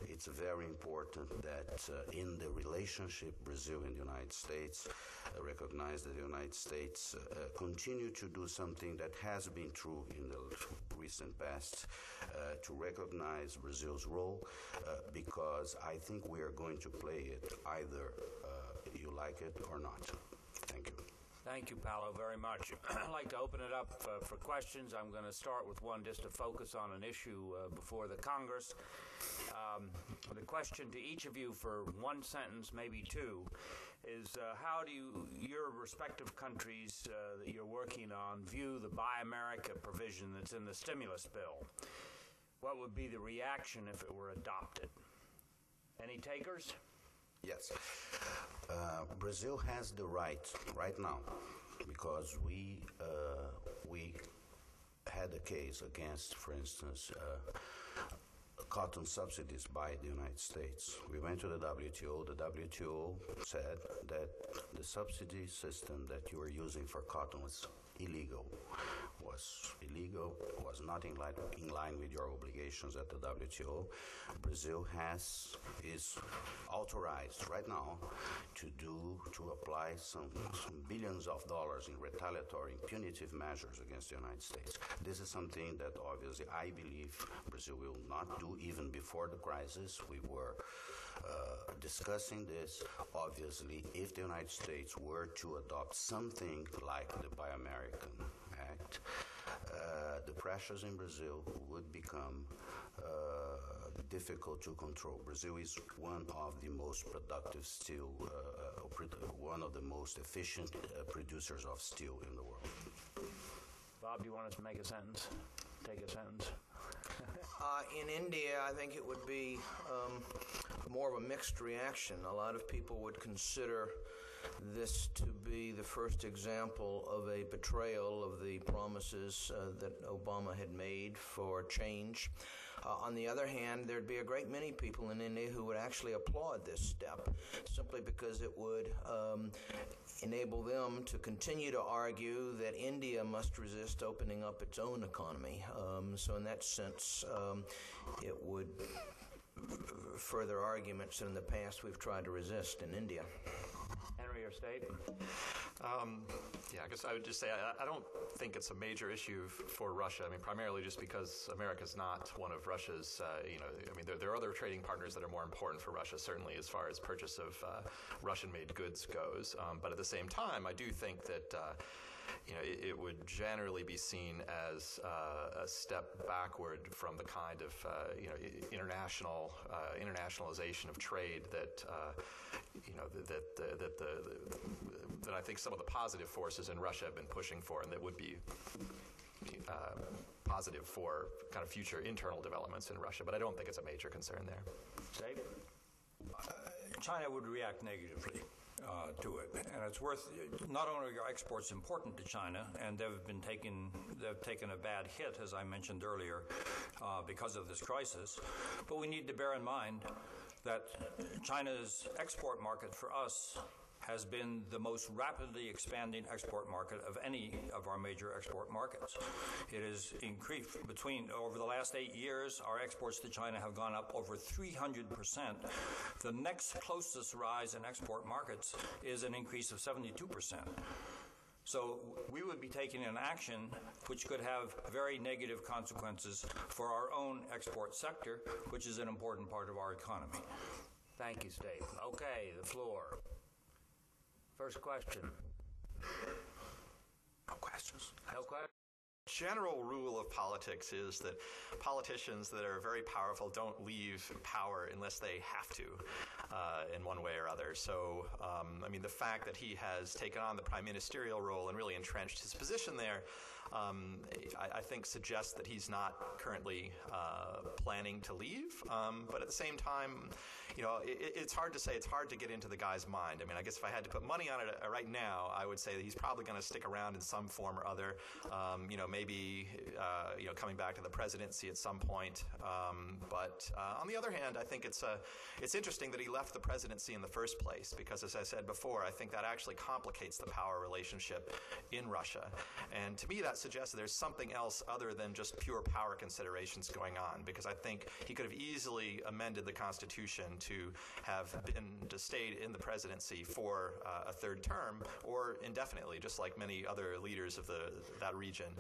it's very important that in the relationship Brazil and the United States, recognize that the United States continue to do something that has been true in the recent past, to recognize Brazil's role, because I think we are going to play it either you like it or not. Thank you. Thank you, Paulo, very much. I'd like to open it up for questions. I'm going to start with one just to focus on an issue before the Congress. The question to each of you for one sentence, maybe two, is how do your respective countries that you're working on view the Buy America provision that's in the stimulus bill? What would be the reaction if it were adopted? Any takers? Yes. Brazil has the right now, because we had a case against, for instance, cotton subsidies by the United States. We went to the WTO. The WTO said that the subsidy system that you were using for cotton was illegal, was illegal, was not in line with your obligations at the WTO. Brazil is authorized right now to apply some billions of dollars in retaliatory punitive measures against the United States. This is something that obviously I believe Brazil will not do even before the crisis. We were discussing this. Obviously, if the United States were to adopt something like the Buy American Act, the pressures in Brazil would become difficult to control. Brazil is one of the most productive steel, one of the most efficient producers of steel in the world. Bob, do you want us to make a sentence? Take a sentence. In India, I think it would be more of a mixed reaction. A lot of people would consider this to be the first example of a betrayal of the promises that Obama had made for change. On the other hand, there'd be a great many people in India who would actually applaud this step, simply because it would enable them to continue to argue that India must resist opening up its own economy. So in that sense, it would further arguments that in the past we've tried to resist in India. Henry or State? Yeah, I guess I would just say I don't think it's a major issue for Russia. I mean, primarily just because America's not one of Russia's, there are other trading partners that are more important for Russia, certainly as far as purchase of Russian-made goods goes. But at the same time, I do think that it would generally be seen as a step backward from the kind of internationalization of trade that that I think some of the positive forces in Russia have been pushing for, and that would be positive for kind of future internal developments in Russia. But I don't think it's a major concern there. Dave? China would react negatively to it, and it's worth. Not only are exports important to China, and they've taken a bad hit, as I mentioned earlier, because of this crisis, but we need to bear in mind that China's export market for us has been the most rapidly expanding export market of any of our major export markets. It has increased over the last 8 years, our exports to China have gone up over 300%. The next closest rise in export markets is an increase of 72%. So we would be taking an action which could have very negative consequences for our own export sector, which is an important part of our economy. Thank you, Steve. Okay, the floor. First question. No questions. No questions? General rule of politics is that politicians that are very powerful don't leave power unless they have to in one way or other. So, the fact that he has taken on the prime ministerial role and really entrenched his position there, I think suggests that he's not currently planning to leave. But at the same time, it's hard to say. It's hard to get into the guy's mind. I guess if I had to put money on it right now, I would say that he's probably going to stick around in some form or other. Maybe coming back to the presidency at some point. But on the other hand, I think it's interesting that he left the presidency in the first place, because, as I said before, I think that actually complicates the power relationship in Russia. And to me, that suggests that there's something else other than just pure power considerations going on, because I think he could have easily amended the Constitution to have stayed in the presidency for a third term or indefinitely, just like many other leaders of that region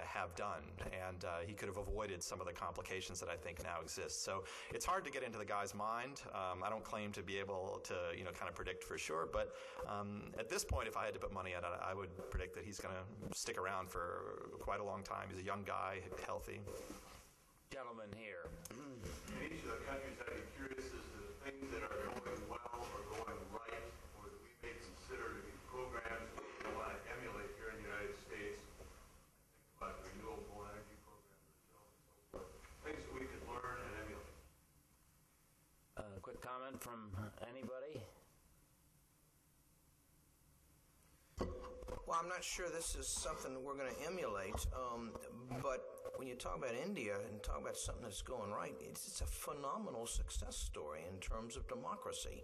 have done. And he could have avoided some of the complications that I think now exist. So it's hard to get into the guy's mind. I don't claim to be able to kind of predict for sure, but at this point, if I had to put money on it, I would predict that he's going to stick around for quite a long time. He's a young guy, healthy. Gentleman here. In each of the countries, I'd be curious as to the things that are going well or going right, or that we may consider to be programs that we want to emulate here in the United States. Think about the renewable energy programs and so on and so forth. Things that we could learn and emulate. Quick comment from anybody? Well, I'm not sure this is something we're going to emulate, but when you talk about India and talk about something that's going right, it's a phenomenal success story in terms of democracy.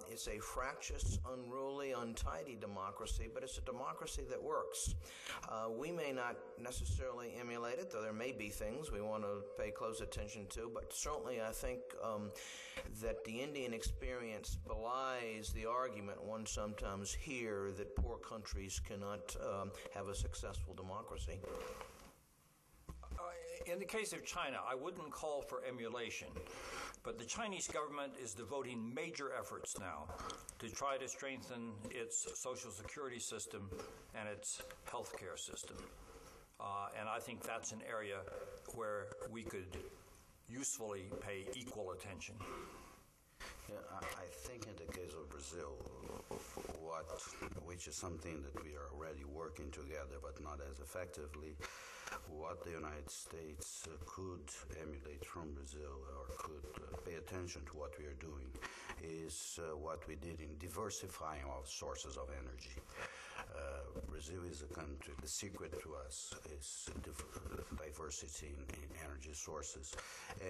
It's a fractious, unruly, untidy democracy, but it's a democracy that works. We may not necessarily emulate it, though there may be things we want to pay close attention to, but certainly I think that the Indian experience belies the argument one sometimes hears that poor countries cannot have a successful democracy. In the case of China, I wouldn't call for emulation, but the Chinese government is devoting major efforts now to try to strengthen its social security system and its healthcare system. And I think that's an area where we could usefully pay equal attention. Yeah, I think in the case of Brazil, which is something that we are already working together, but not as effectively, what the United States could emulate from Brazil or could pay attention to what we are doing is what we did in diversifying our sources of energy. Brazil is a country, the secret to us is diversity in energy sources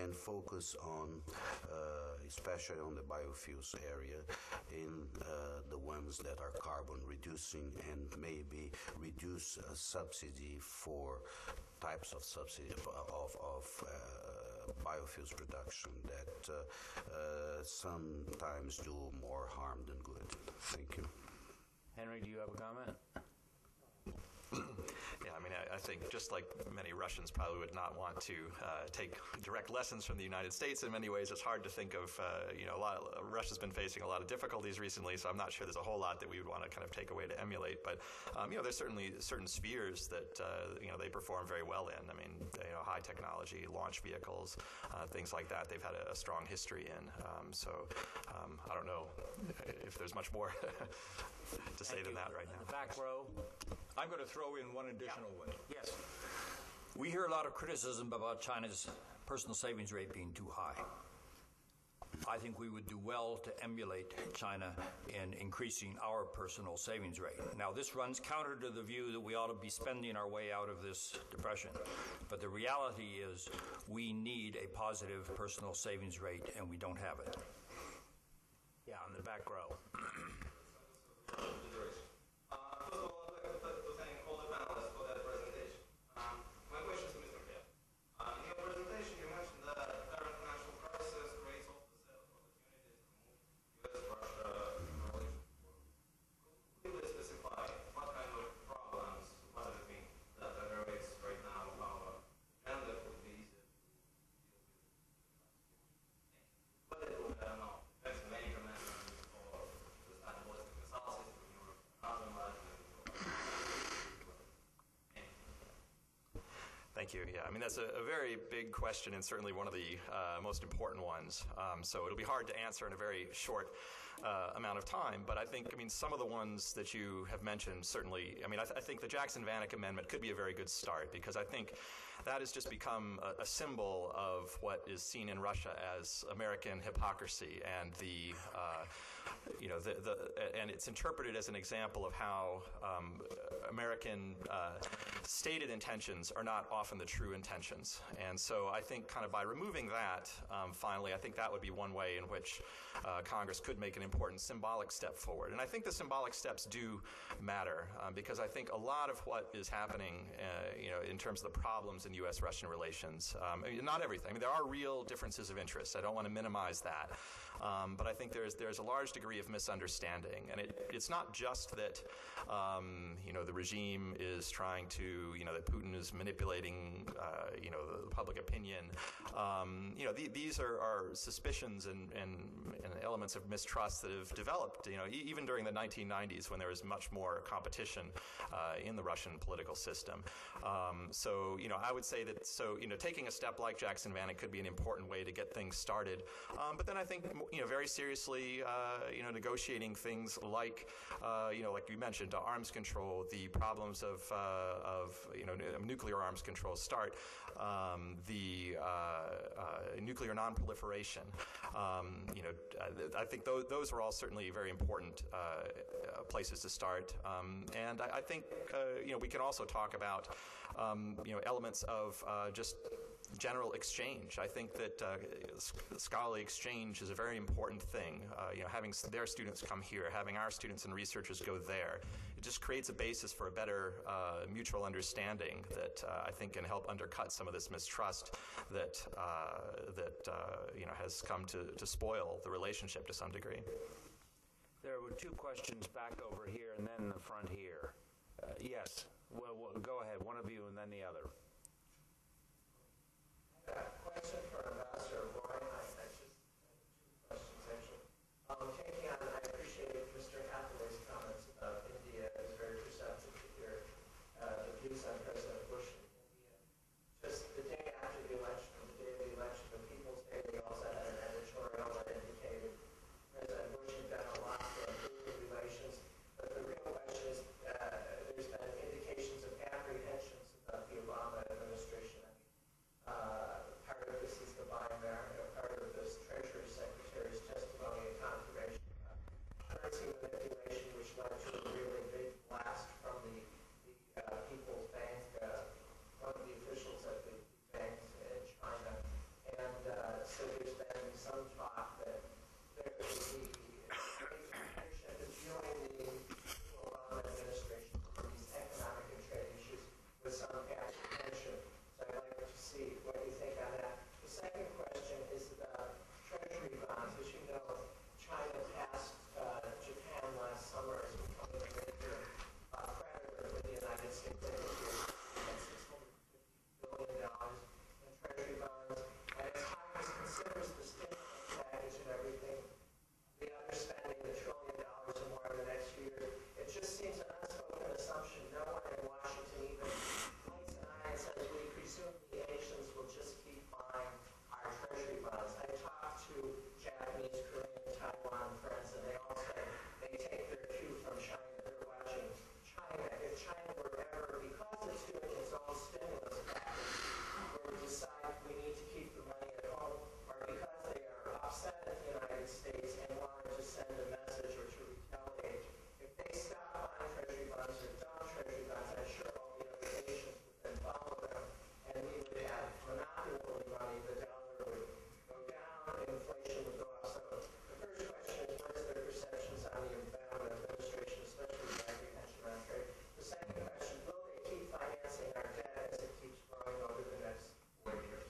and focus on, especially on the biofuels area, in the ones that are carbon reducing and maybe reduce a subsidy for types of subsidy of biofuels production that sometimes do more harm than good. Thank you. Henry, do you have a comment? Yeah, I mean, I think just like many Russians probably would not want to take direct lessons from the United States. In many ways, it's hard to think of, Russia's been facing a lot of difficulties recently, so I'm not sure there's a whole lot that we would want to kind of take away to emulate. But, there's certainly certain spheres that, they perform very well in. I mean, high technology, launch vehicles, things like that, they've had a strong history in. I don't know if there's much more to say than that right now. The back row. I'm going to throw in one additional one. Yes. We hear a lot of criticism about China's personal savings rate being too high. I think we would do well to emulate China in increasing our personal savings rate. Now, this runs counter to the view that we ought to be spending our way out of this depression. But the reality is we need a positive personal savings rate, and we don't have it. Yeah, on the back row. Thank you. Yeah, I mean, that's a very big question and certainly one of the most important ones. So it'll be hard to answer in a very short amount of time. But I think, some of the ones that you have mentioned certainly, I think the Jackson-Vanik Amendment could be a very good start because I think that has just become a symbol of what is seen in Russia as American hypocrisy and and it's interpreted as an example of how American stated intentions are not often the true intentions. And so I think kind of by removing that, finally, I think that would be one way in which Congress could make an important symbolic step forward. And I think the symbolic steps do matter because I think a lot of what is happening, in terms of the problems in U.S.-Russian relations, not everything. There are real differences of interest. I don't want to minimize that. But I think there's a large degree of misunderstanding. And it's not just that, the regime is trying to, that Putin is manipulating, the public opinion. These are suspicions and elements of mistrust that have developed, even during the 1990s when there was much more competition in the Russian political system. I would say that, taking a step like Jackson-Vanik could be an important way to get things started. But then I think, very seriously, negotiating things like you mentioned, arms control, the problems of nuclear arms control start, the nuclear non-proliferation. I think those are all certainly very important places to start. And I think, we can also talk about, elements of just general exchange. I think that scholarly exchange is a very important thing. Having their students come here, having our students and researchers go there, it just creates a basis for a better mutual understanding that I think can help undercut some of this mistrust that has come to spoil the relationship to some degree. There were two questions back over here and then in the front here. Yes. Well, go ahead. One of you and then the other. Question for Ambassador Roy. I just two questions, actually. Taking on, I appreciate Mr. Hathaway's comments about India. I was very receptive to hear the views on President Bush in India. Just the day after the election, the day of the election, the People's Daily also had an editorial that indicated President Bush had done a lot to improve relations. But the real question is, there's been indications of apprehensions about the Obama administration. Part of this is the buying part of this Treasury Secretary's testimony and confirmation about currency manipulation, which led to a really big blast from the People's Bank, one of the officials at the banks in China. And so there's been some talk that there would be leadership is viewing the Obama administration for these economic and trade issues with some apprehension. So I'd like to see what you think on that. The second question is about Treasury bonds. As you know, China passed Japan last summer as becoming a major creditor with the United States. I think $650 billion in Treasury bonds. And as Congress considers the stimulus package and everything, the underspending the $1 trillion or more in the next year, it just seems an unspoken assumption. No one in Washington even blinks an eye and says, we presume the Asians will just keep buying our Treasury bonds. I talked to Japanese, Korean, Taiwan friends, and they all say they take their cue from China. They're watching China. If China were ever, because it's doing its own stimulus package, were to decide we need to keep the money at home, or because they are upset at the United States and wanted to send a message or to retaliate, if they stop buying Treasury bonds or dump Treasury bonds, I'm sure all the other nations would then follow them, and we would have monopoly money, the dollar would go down, inflation would go up. So the first question is, what is their perceptions on the Obama administration, especially the apprehension on trade? The second question, will they keep financing our debt as it keeps growing over the next 4 years?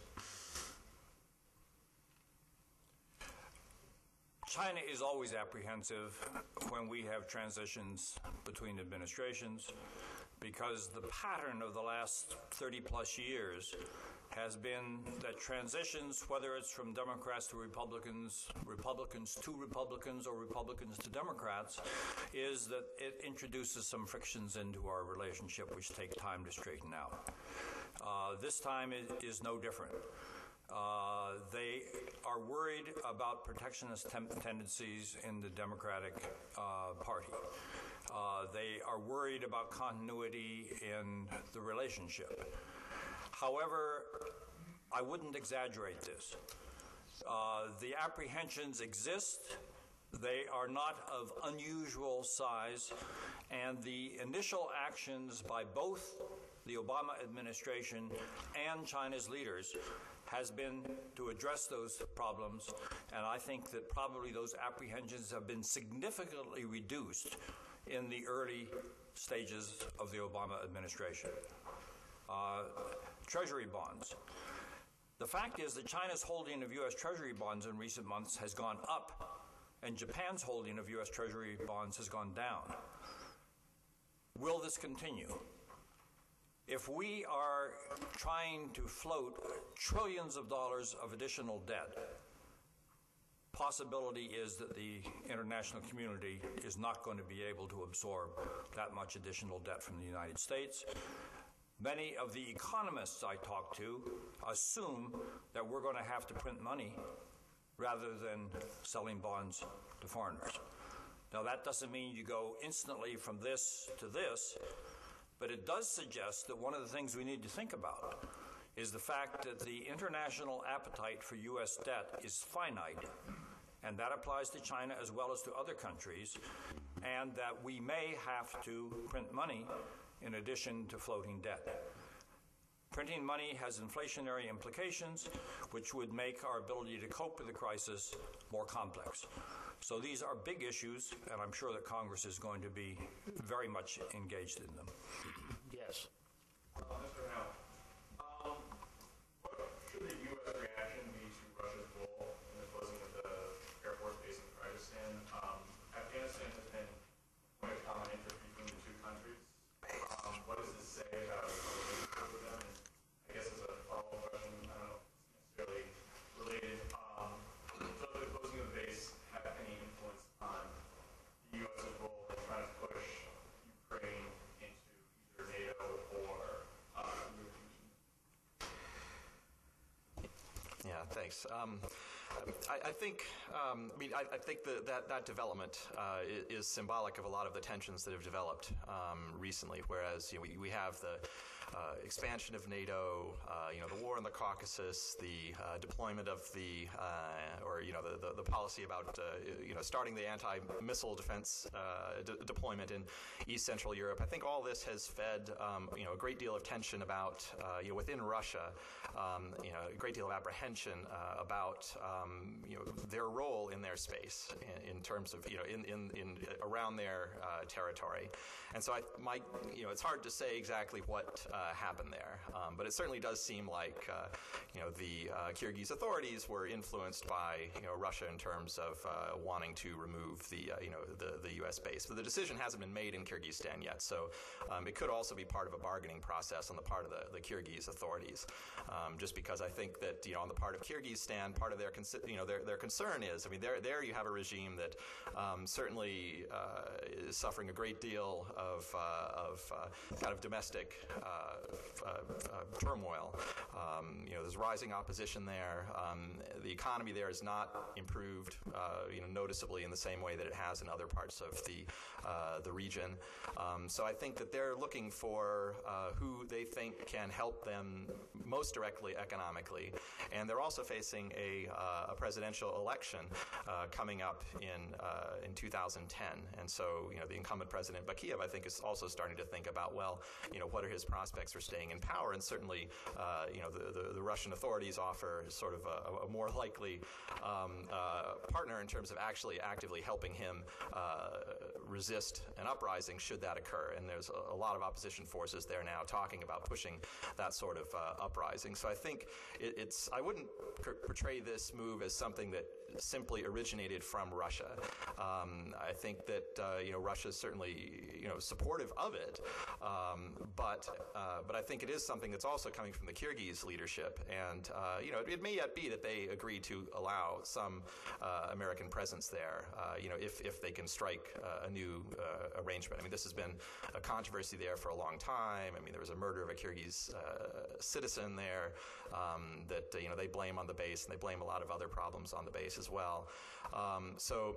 China is always apprehensive when we have transitions between administrations, because the pattern of the last 30-plus years has been that transitions, whether it's from Democrats to Republicans, Republicans to Republicans, or Republicans to Democrats, is that it introduces some frictions into our relationship which take time to straighten out. This time it is no different. They are worried about protectionist tendencies in the Democratic Party. They are worried about continuity in the relationship. However, I wouldn't exaggerate this. The apprehensions exist. They are not of unusual size, and the initial actions by both the Obama administration and China's leaders has been to address those problems, and I think that probably those apprehensions have been significantly reduced in the early stages of the Obama administration. Treasury bonds. The fact is that China's holding of U.S. Treasury bonds in recent months has gone up, and Japan's holding of U.S. Treasury bonds has gone down. Will this continue? If we are trying to float trillions of dollars of additional debt, possibility is that the international community is not going to be able to absorb that much additional debt from the United States. Many of the economists I talk to assume that we're going to have to print money rather than selling bonds to foreigners. Now, that doesn't mean you go instantly from this to this, but it does suggest that one of the things we need to think about is the fact that the international appetite for U.S. debt is finite, and that applies to China as well as to other countries, and that we may have to print money in addition to floating debt. Printing money has inflationary implications, which would make our ability to cope with the crisis more complex. So these are big issues, and I'm sure that Congress is going to be very much engaged in them. Yes. Mr. Hale, what should the U.S. reaction be to Russia's role in the closing of the Air Force base in Kyrgyzstan? Afghanistan has been a point of common interest between the two countries. What does this say about the relationship with them? And I guess as a follow-up question, I don't know if it's necessarily related, does the closing of the base have any influence on the U.S.'s role in trying to push Ukraine into either NATO or European Union? Yeah, thanks. I think that development is symbolic of a lot of the tensions that have developed recently. Whereas we have the expansion of NATO, the war in the Caucasus, the deployment of the policy about starting the anti-missile defense deployment in East Central Europe. I think all this has fed a great deal of tension about within Russia, a great deal of apprehension about their role in their space in terms of in around their territory. And so it's hard to say exactly what happened there, but it certainly does seem like the Kyrgyz authorities were influenced by Russia in terms of wanting to remove the U.S. base. But the decision hasn't been made in Kyrgyzstan yet, so it could also be part of a bargaining process on the part of the Kyrgyz authorities. Just because I think that on the part of Kyrgyzstan, part of their concern is, there you have a regime that certainly is suffering a great deal of kind of domestic turmoil. There's rising opposition there. The economy there is not improved, noticeably in the same way that it has in other parts of the region. So I think that they're looking for who they think can help them most directly economically, and they're also facing a presidential election coming up in 2010. And so the incumbent President Bakiyev, I think, is also starting to think about, what are his prospects for staying in power? And certainly, the Russian authorities offer sort of a more likely partner in terms of actually actively helping him resist an uprising should that occur. And there's a lot of opposition forces there now talking about pushing that sort of uprising. So I think I wouldn't portray this move as something that simply originated from Russia. I think that Russia is certainly supportive of it, but I think it is something that's also coming from the Kyrgyz leadership, and it may yet be that they agree to allow some American presence there, if they can strike a new arrangement. This has been a controversy there for a long time. There was a murder of a Kyrgyz citizen there that they blame on the base, and they blame a lot of other problems on the base as well. So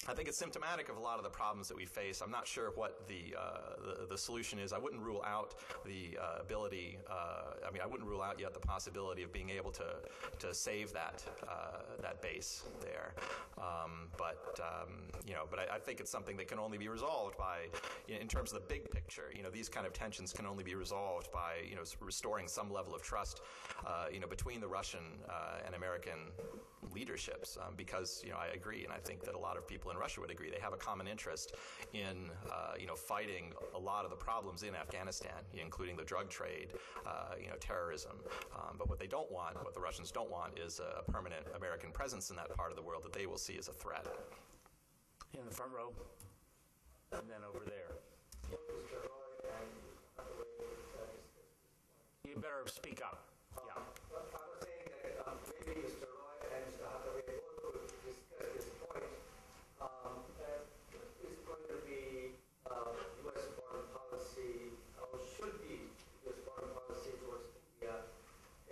I think it's symptomatic of a lot of the problems that we face. I'm not sure what the solution is. I wouldn't rule out the ability. I wouldn't rule out yet the possibility of being able to save that base there. But I think it's something that can only be resolved by, in terms of the big picture. These kind of tensions can only be resolved by restoring some level of trust, between the Russian and American leaderships, because I agree, and I think that a lot of people in Russia would agree, they have a common interest in fighting a lot of the problems in Afghanistan, including the drug trade, terrorism. But what the Russians don't want, is a permanent American presence in that part of the world that they will see as a threat. In the front row, and then over there. You better speak up. Yeah. I was saying that maybe Mr. Roy and Mr. Hathaway both could discuss this point. That is going to be U.S. foreign policy, or should be U.S. foreign policy towards India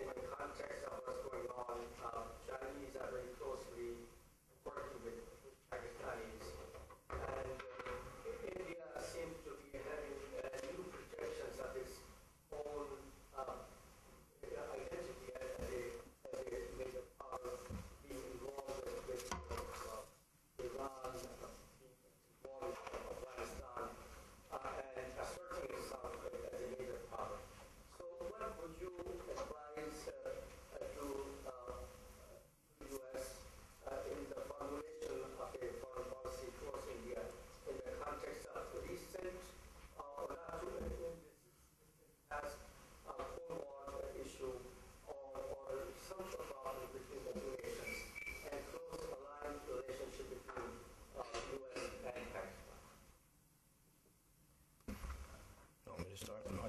in the context of what's going on. Chinese are very closely working with Pakistanis, and India seems to be having new projections of its own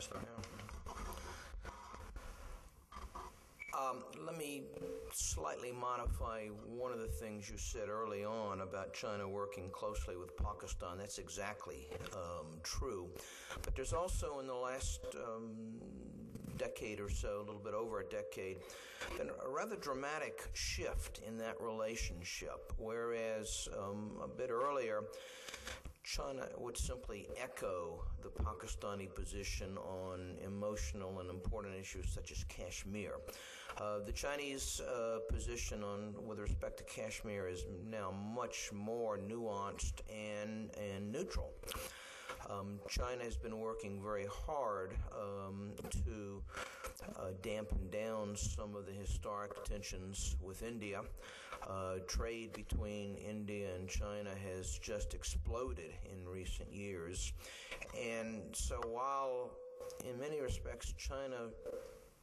Chancellor. Let me slightly modify one of the things you said early on about China working closely with Pakistan. That's exactly true. But there's also in the last decade or so, a little bit over a decade, been a rather dramatic shift in that relationship, whereas a bit earlier, China would simply echo the Pakistani position on emotional and important issues such as Kashmir. The Chinese position with respect to Kashmir is now much more nuanced and neutral. China has been working very hard to dampen down some of the historic tensions with India. Trade between India and China has just exploded in recent years. And so while in many respects China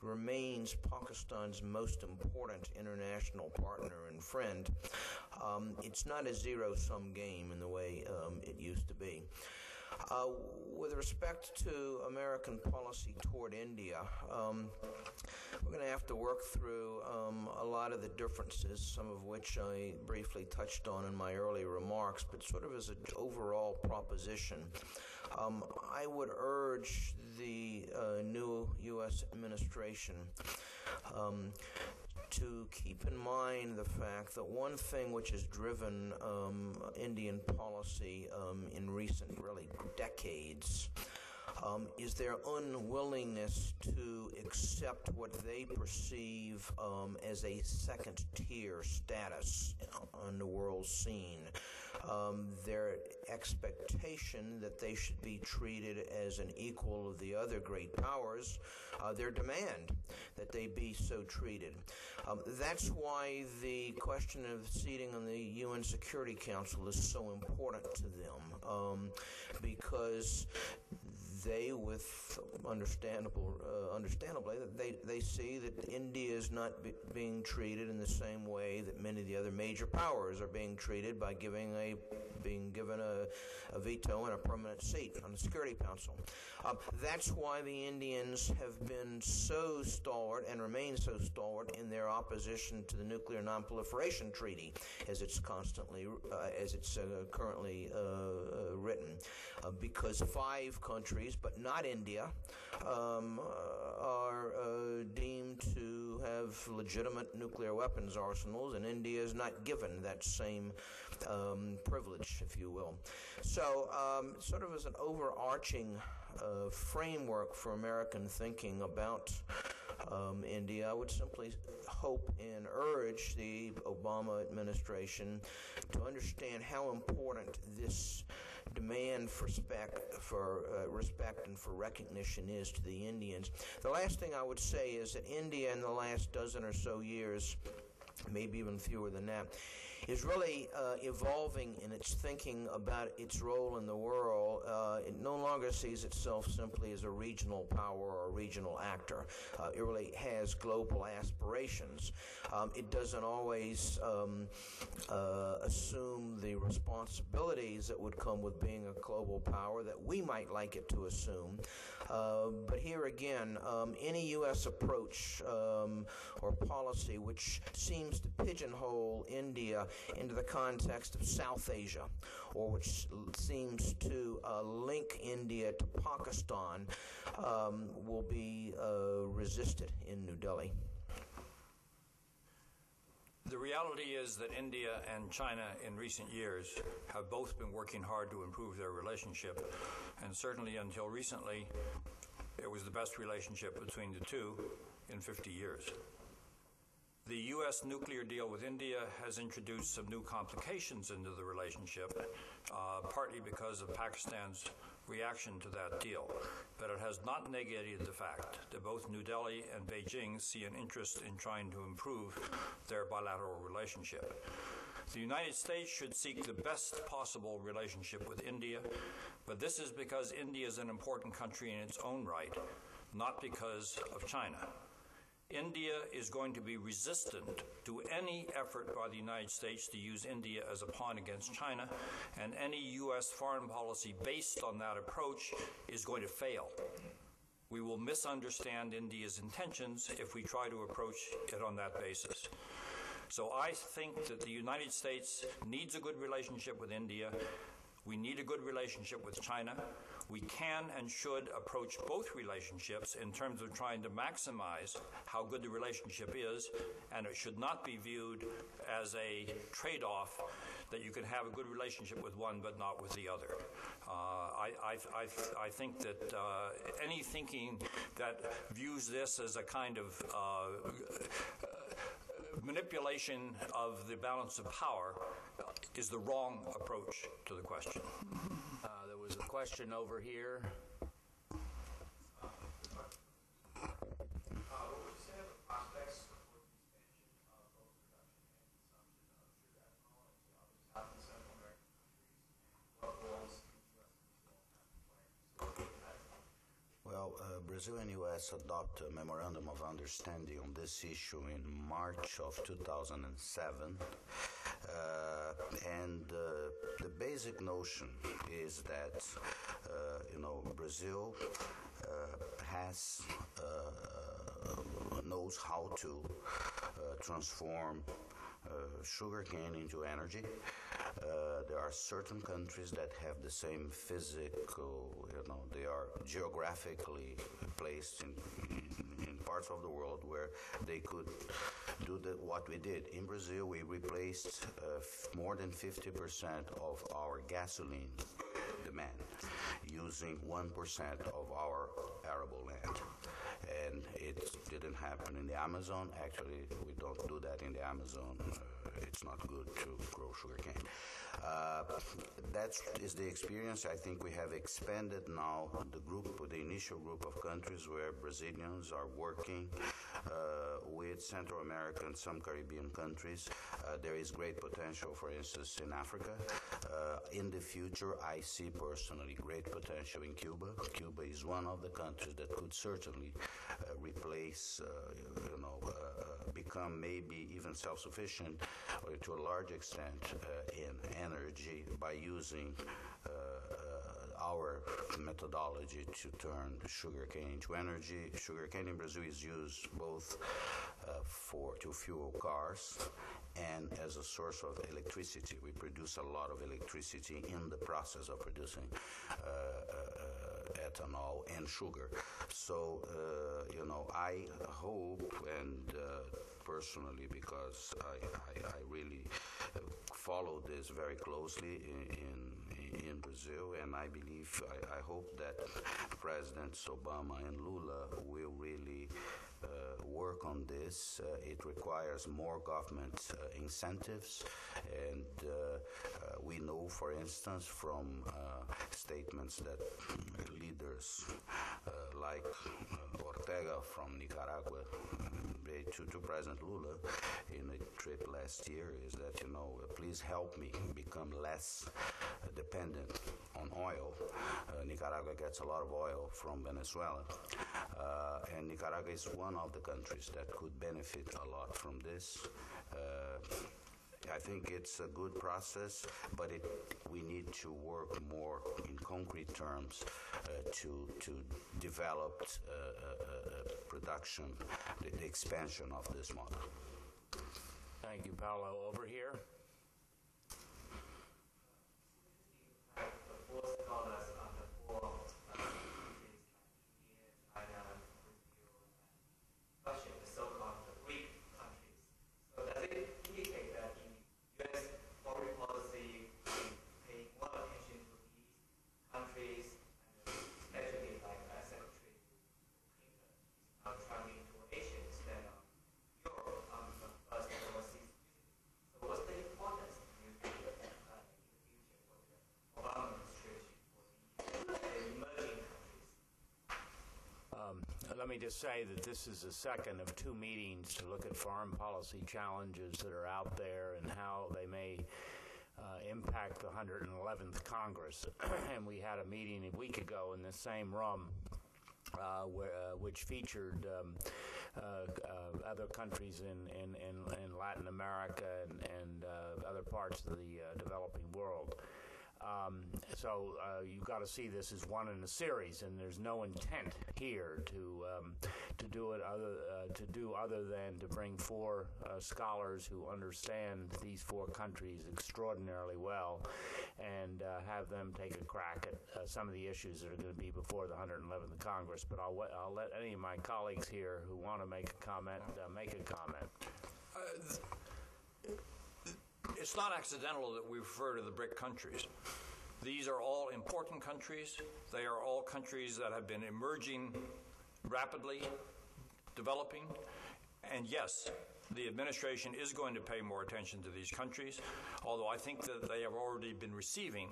remains Pakistan's most important international partner and friend, it's not a zero-sum game in the way it used to be. With respect to American policy toward India, we're going to have to work through a lot of the differences, some of which I briefly touched on in my early remarks, but sort of as an overall proposition. I would urge the new U.S. administration to keep in mind the fact that one thing which has driven Indian policy in recent, really, decades is their unwillingness to accept what they perceive as a second-tier status on the world scene. Their expectation that they should be treated as an equal of the other great powers, their demand that they be so treated. That's why the question of seating on the UN Security Council is so important to them, because they, with understandably, they see that India is not being treated in the same way that many of the other major powers are being treated by being given a veto and a permanent seat on the Security Council. That's why the Indians have been so stalwart and remain so stalwart in their opposition to the Nuclear Non-Proliferation Treaty, as it's currently written, because 5 countries, but not India, are deemed to have legitimate nuclear weapons arsenals, and India is not given that same privilege, if you will. So, sort of as an overarching framework for American thinking about India, I would simply hope and urge the Obama administration to understand how important this demand for respect and for recognition is to the Indians. The last thing I would say is that India in the last dozen or so years, maybe even fewer than that, is really evolving in its thinking about its role in the world. It no longer sees itself simply as a regional power or a regional actor. It really has global aspirations. It doesn't always assume the responsibilities that would come with being a global power that we might like it to assume. But here again, any U.S. approach or policy which seems to pigeonhole India into the context of South Asia, or which seems to link India to Pakistan, will be resisted in New Delhi. The reality is that India and China in recent years have both been working hard to improve their relationship, and certainly until recently, it was the best relationship between the two in 50 years. The U.S. nuclear deal with India has introduced some new complications into the relationship, partly because of Pakistan's reaction to that deal. But it has not negated the fact that both New Delhi and Beijing see an interest in trying to improve their bilateral relationship. The United States should seek the best possible relationship with India, but this is because India is an important country in its own right, not because of China. India is going to be resistant to any effort by the United States to use India as a pawn against China, and any U.S. foreign policy based on that approach is going to fail. we will misunderstand India's intentions if we try to approach it on that basis. So I think that the United States needs a good relationship with India. We need a good relationship with China. We can and should approach both relationships in terms of trying to maximize how good the relationship is, and it should not be viewed as a trade-off that you can have a good relationship with one but not with the other. I think that any thinking that views this as a kind of manipulation of the balance of power is the wrong approach to the question. There was a question over here. Brazil and U.S. adopted a memorandum of understanding on this issue in March of 2007, and the basic notion is that Brazil knows how to transform sugarcane into energy. There are certain countries that have the same physical, they are geographically placed in parts of the world where they could do what we did. In Brazil, we replaced more than 50% of our gasoline demand using 1% of our arable land. And it didn't happen in the Amazon. Actually, we don't do that in the Amazon. It's not good to grow sugarcane. That is the experience. I think we have expanded now the initial group of countries where Brazilians are working with Central America and some Caribbean countries. There is great potential, for instance, in Africa. In the future, I see personally great potential in Cuba. Cuba is one of the countries that could certainly replace, become maybe even self-sufficient to a large extent in energy by using our methodology to turn sugarcane into energy. Sugarcane in Brazil is used both to fuel cars and as a source of electricity. We produce a lot of electricity in the process of producing ethanol and sugar. So, I hope, and personally, because I really follow this very closely in Brazil, and I believe, I hope that Presidents Obama and Lula will really work on this. It requires more government incentives, and we know, for instance, from statements that leaders like Ortega from Nicaragua made to President Lula in a trip last year, is that, please help me become less dependent on oil. Nicaragua gets a lot of oil from Venezuela, and Nicaragua is one of the countries that could benefit a lot from this. I think it's a good process, but we need to work more in concrete terms to develop production, the expansion of this model. Thank you, Paulo. Over here. Let me just say that this is the second of two meetings to look at foreign policy challenges that are out there and how they may impact the 111th Congress. And we had a meeting a week ago in the same room which featured other countries in Latin America and other parts of the developing world. So you've got to see this as one in a series, and there's no intent here to do it other than to bring four scholars who understand these four countries extraordinarily well, and have them take a crack at some of the issues that are going to be before the 111th Congress. But I'll let any of my colleagues here who want to make a comment make a comment. It's not accidental that we refer to the BRIC countries. These are all important countries. They are all countries that have been emerging rapidly, developing, and yes, the administration is going to pay more attention to these countries, although I think that they have already been receiving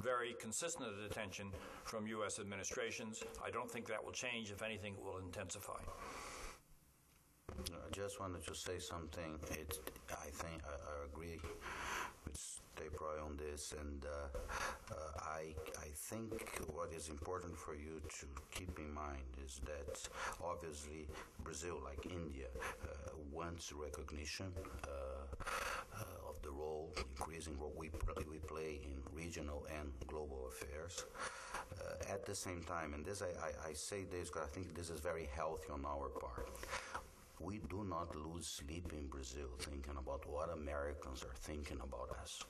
very consistent attention from U.S. administrations. I don't think that will change. If anything, it will intensify. I just wanted to say something. I think I agree with Stapleton Roy on this, and I think what is important for you to keep in mind is that obviously Brazil, like India, wants recognition of the role, increasing role we play in regional and global affairs. At the same time, and this I say this because I think this is very healthy on our part. We do not lose sleep in Brazil thinking about what Americans are thinking about us.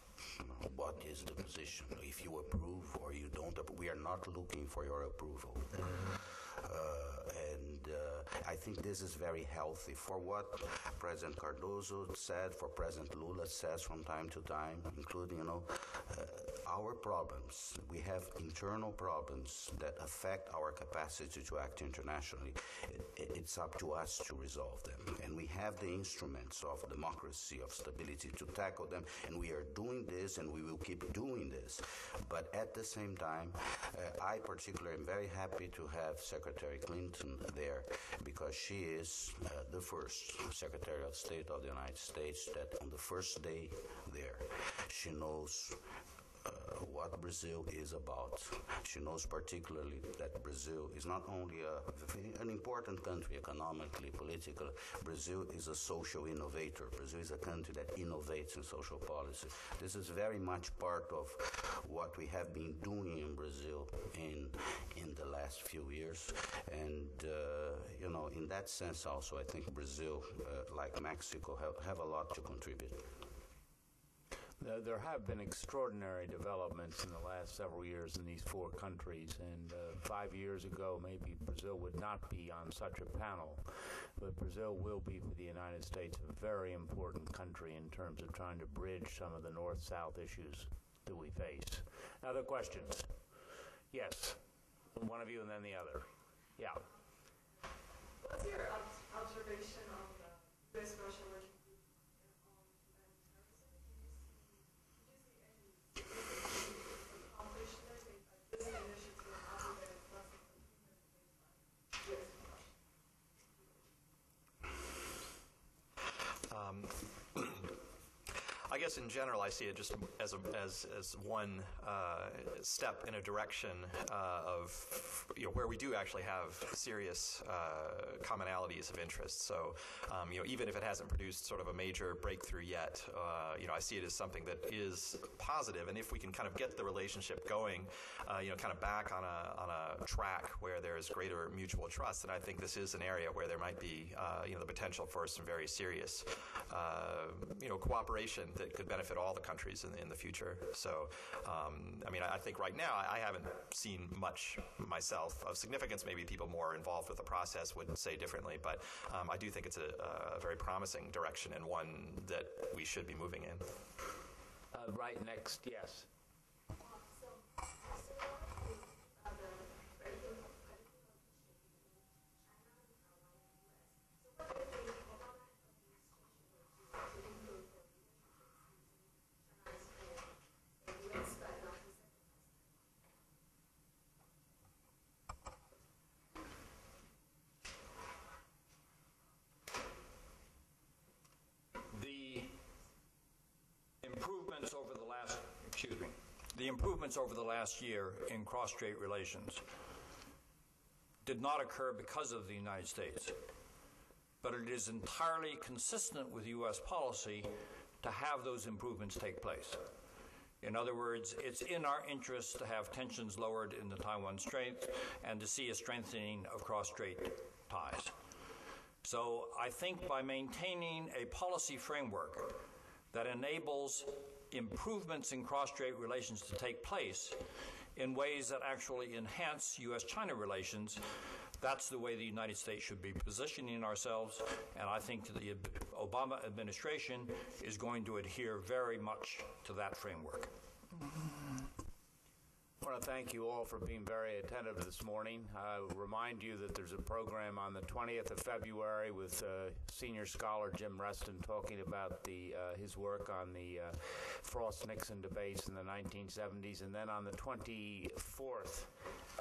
What is the position? If you approve or you don't approve, we are not looking for your approval. I think this is very healthy for what President Cardoso said, for President Lula says from time to time, including, our problems. We have internal problems that affect our capacity to act internationally. It's up to us to resolve them. And we have the instruments of democracy, of stability to tackle them. And we are doing this, and we will keep doing this. But at the same time, I particularly am very happy to have Secretary Clinton there, because she is the first Secretary of State of the United States that on the first day there, she knows what Brazil is about. She knows particularly that Brazil is not only an important country economically, politically. Brazil is a social innovator. Brazil is a country that innovates in social policy. This is very much part of what we have been doing in Brazil in the last few years. And, in that sense also, I think Brazil, like Mexico, have a lot to contribute. There have been extraordinary developments in the last several years in these four countries, and 5 years ago maybe Brazil would not be on such a panel, but Brazil will be for the United States a very important country in terms of trying to bridge some of the north-south issues that we face. Other questions? Yes, one of you and then the other. Yeah. What's your observation on the U.S.-Russia working group on terrorism? Do you see any accomplishment of this initiative other than I guess in general, I see it just as one step in a direction of where we do actually have serious commonalities of interest. So even if it hasn't produced sort of a major breakthrough yet, I see it as something that is positive. And if we can kind of get the relationship going, kind of back on a track where there is greater mutual trust, then I think this is an area where there might be the potential for some very serious cooperation that could benefit all the countries in the future. So, I think right now I haven't seen much myself of significance. Maybe people more involved with the process would say differently, but I do think it's a very promising direction and one that we should be moving in. Right next, yes. The improvements over the last year in cross-strait relations did not occur because of the United States, but it is entirely consistent with U.S. policy to have those improvements take place. In other words, it's in our interest to have tensions lowered in the Taiwan Strait and to see a strengthening of cross-strait ties. So I think by maintaining a policy framework that enables improvements in cross-strait relations to take place in ways that actually enhance U.S.-China relations, that's the way the United States should be positioning ourselves, and I think the Obama administration is going to adhere very much to that framework. I want to thank you all for being very attentive this morning. I remind you that there's a program on the 20th of February with senior scholar Jim Reston talking about his work on the Frost-Nixon debates in the 1970s. And then on the 24th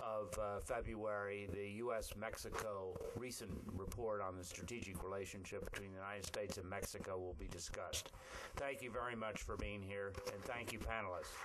of February, the U.S.-Mexico recent report on the strategic relationship between the United States and Mexico will be discussed. Thank you very much for being here, and thank you, panelists.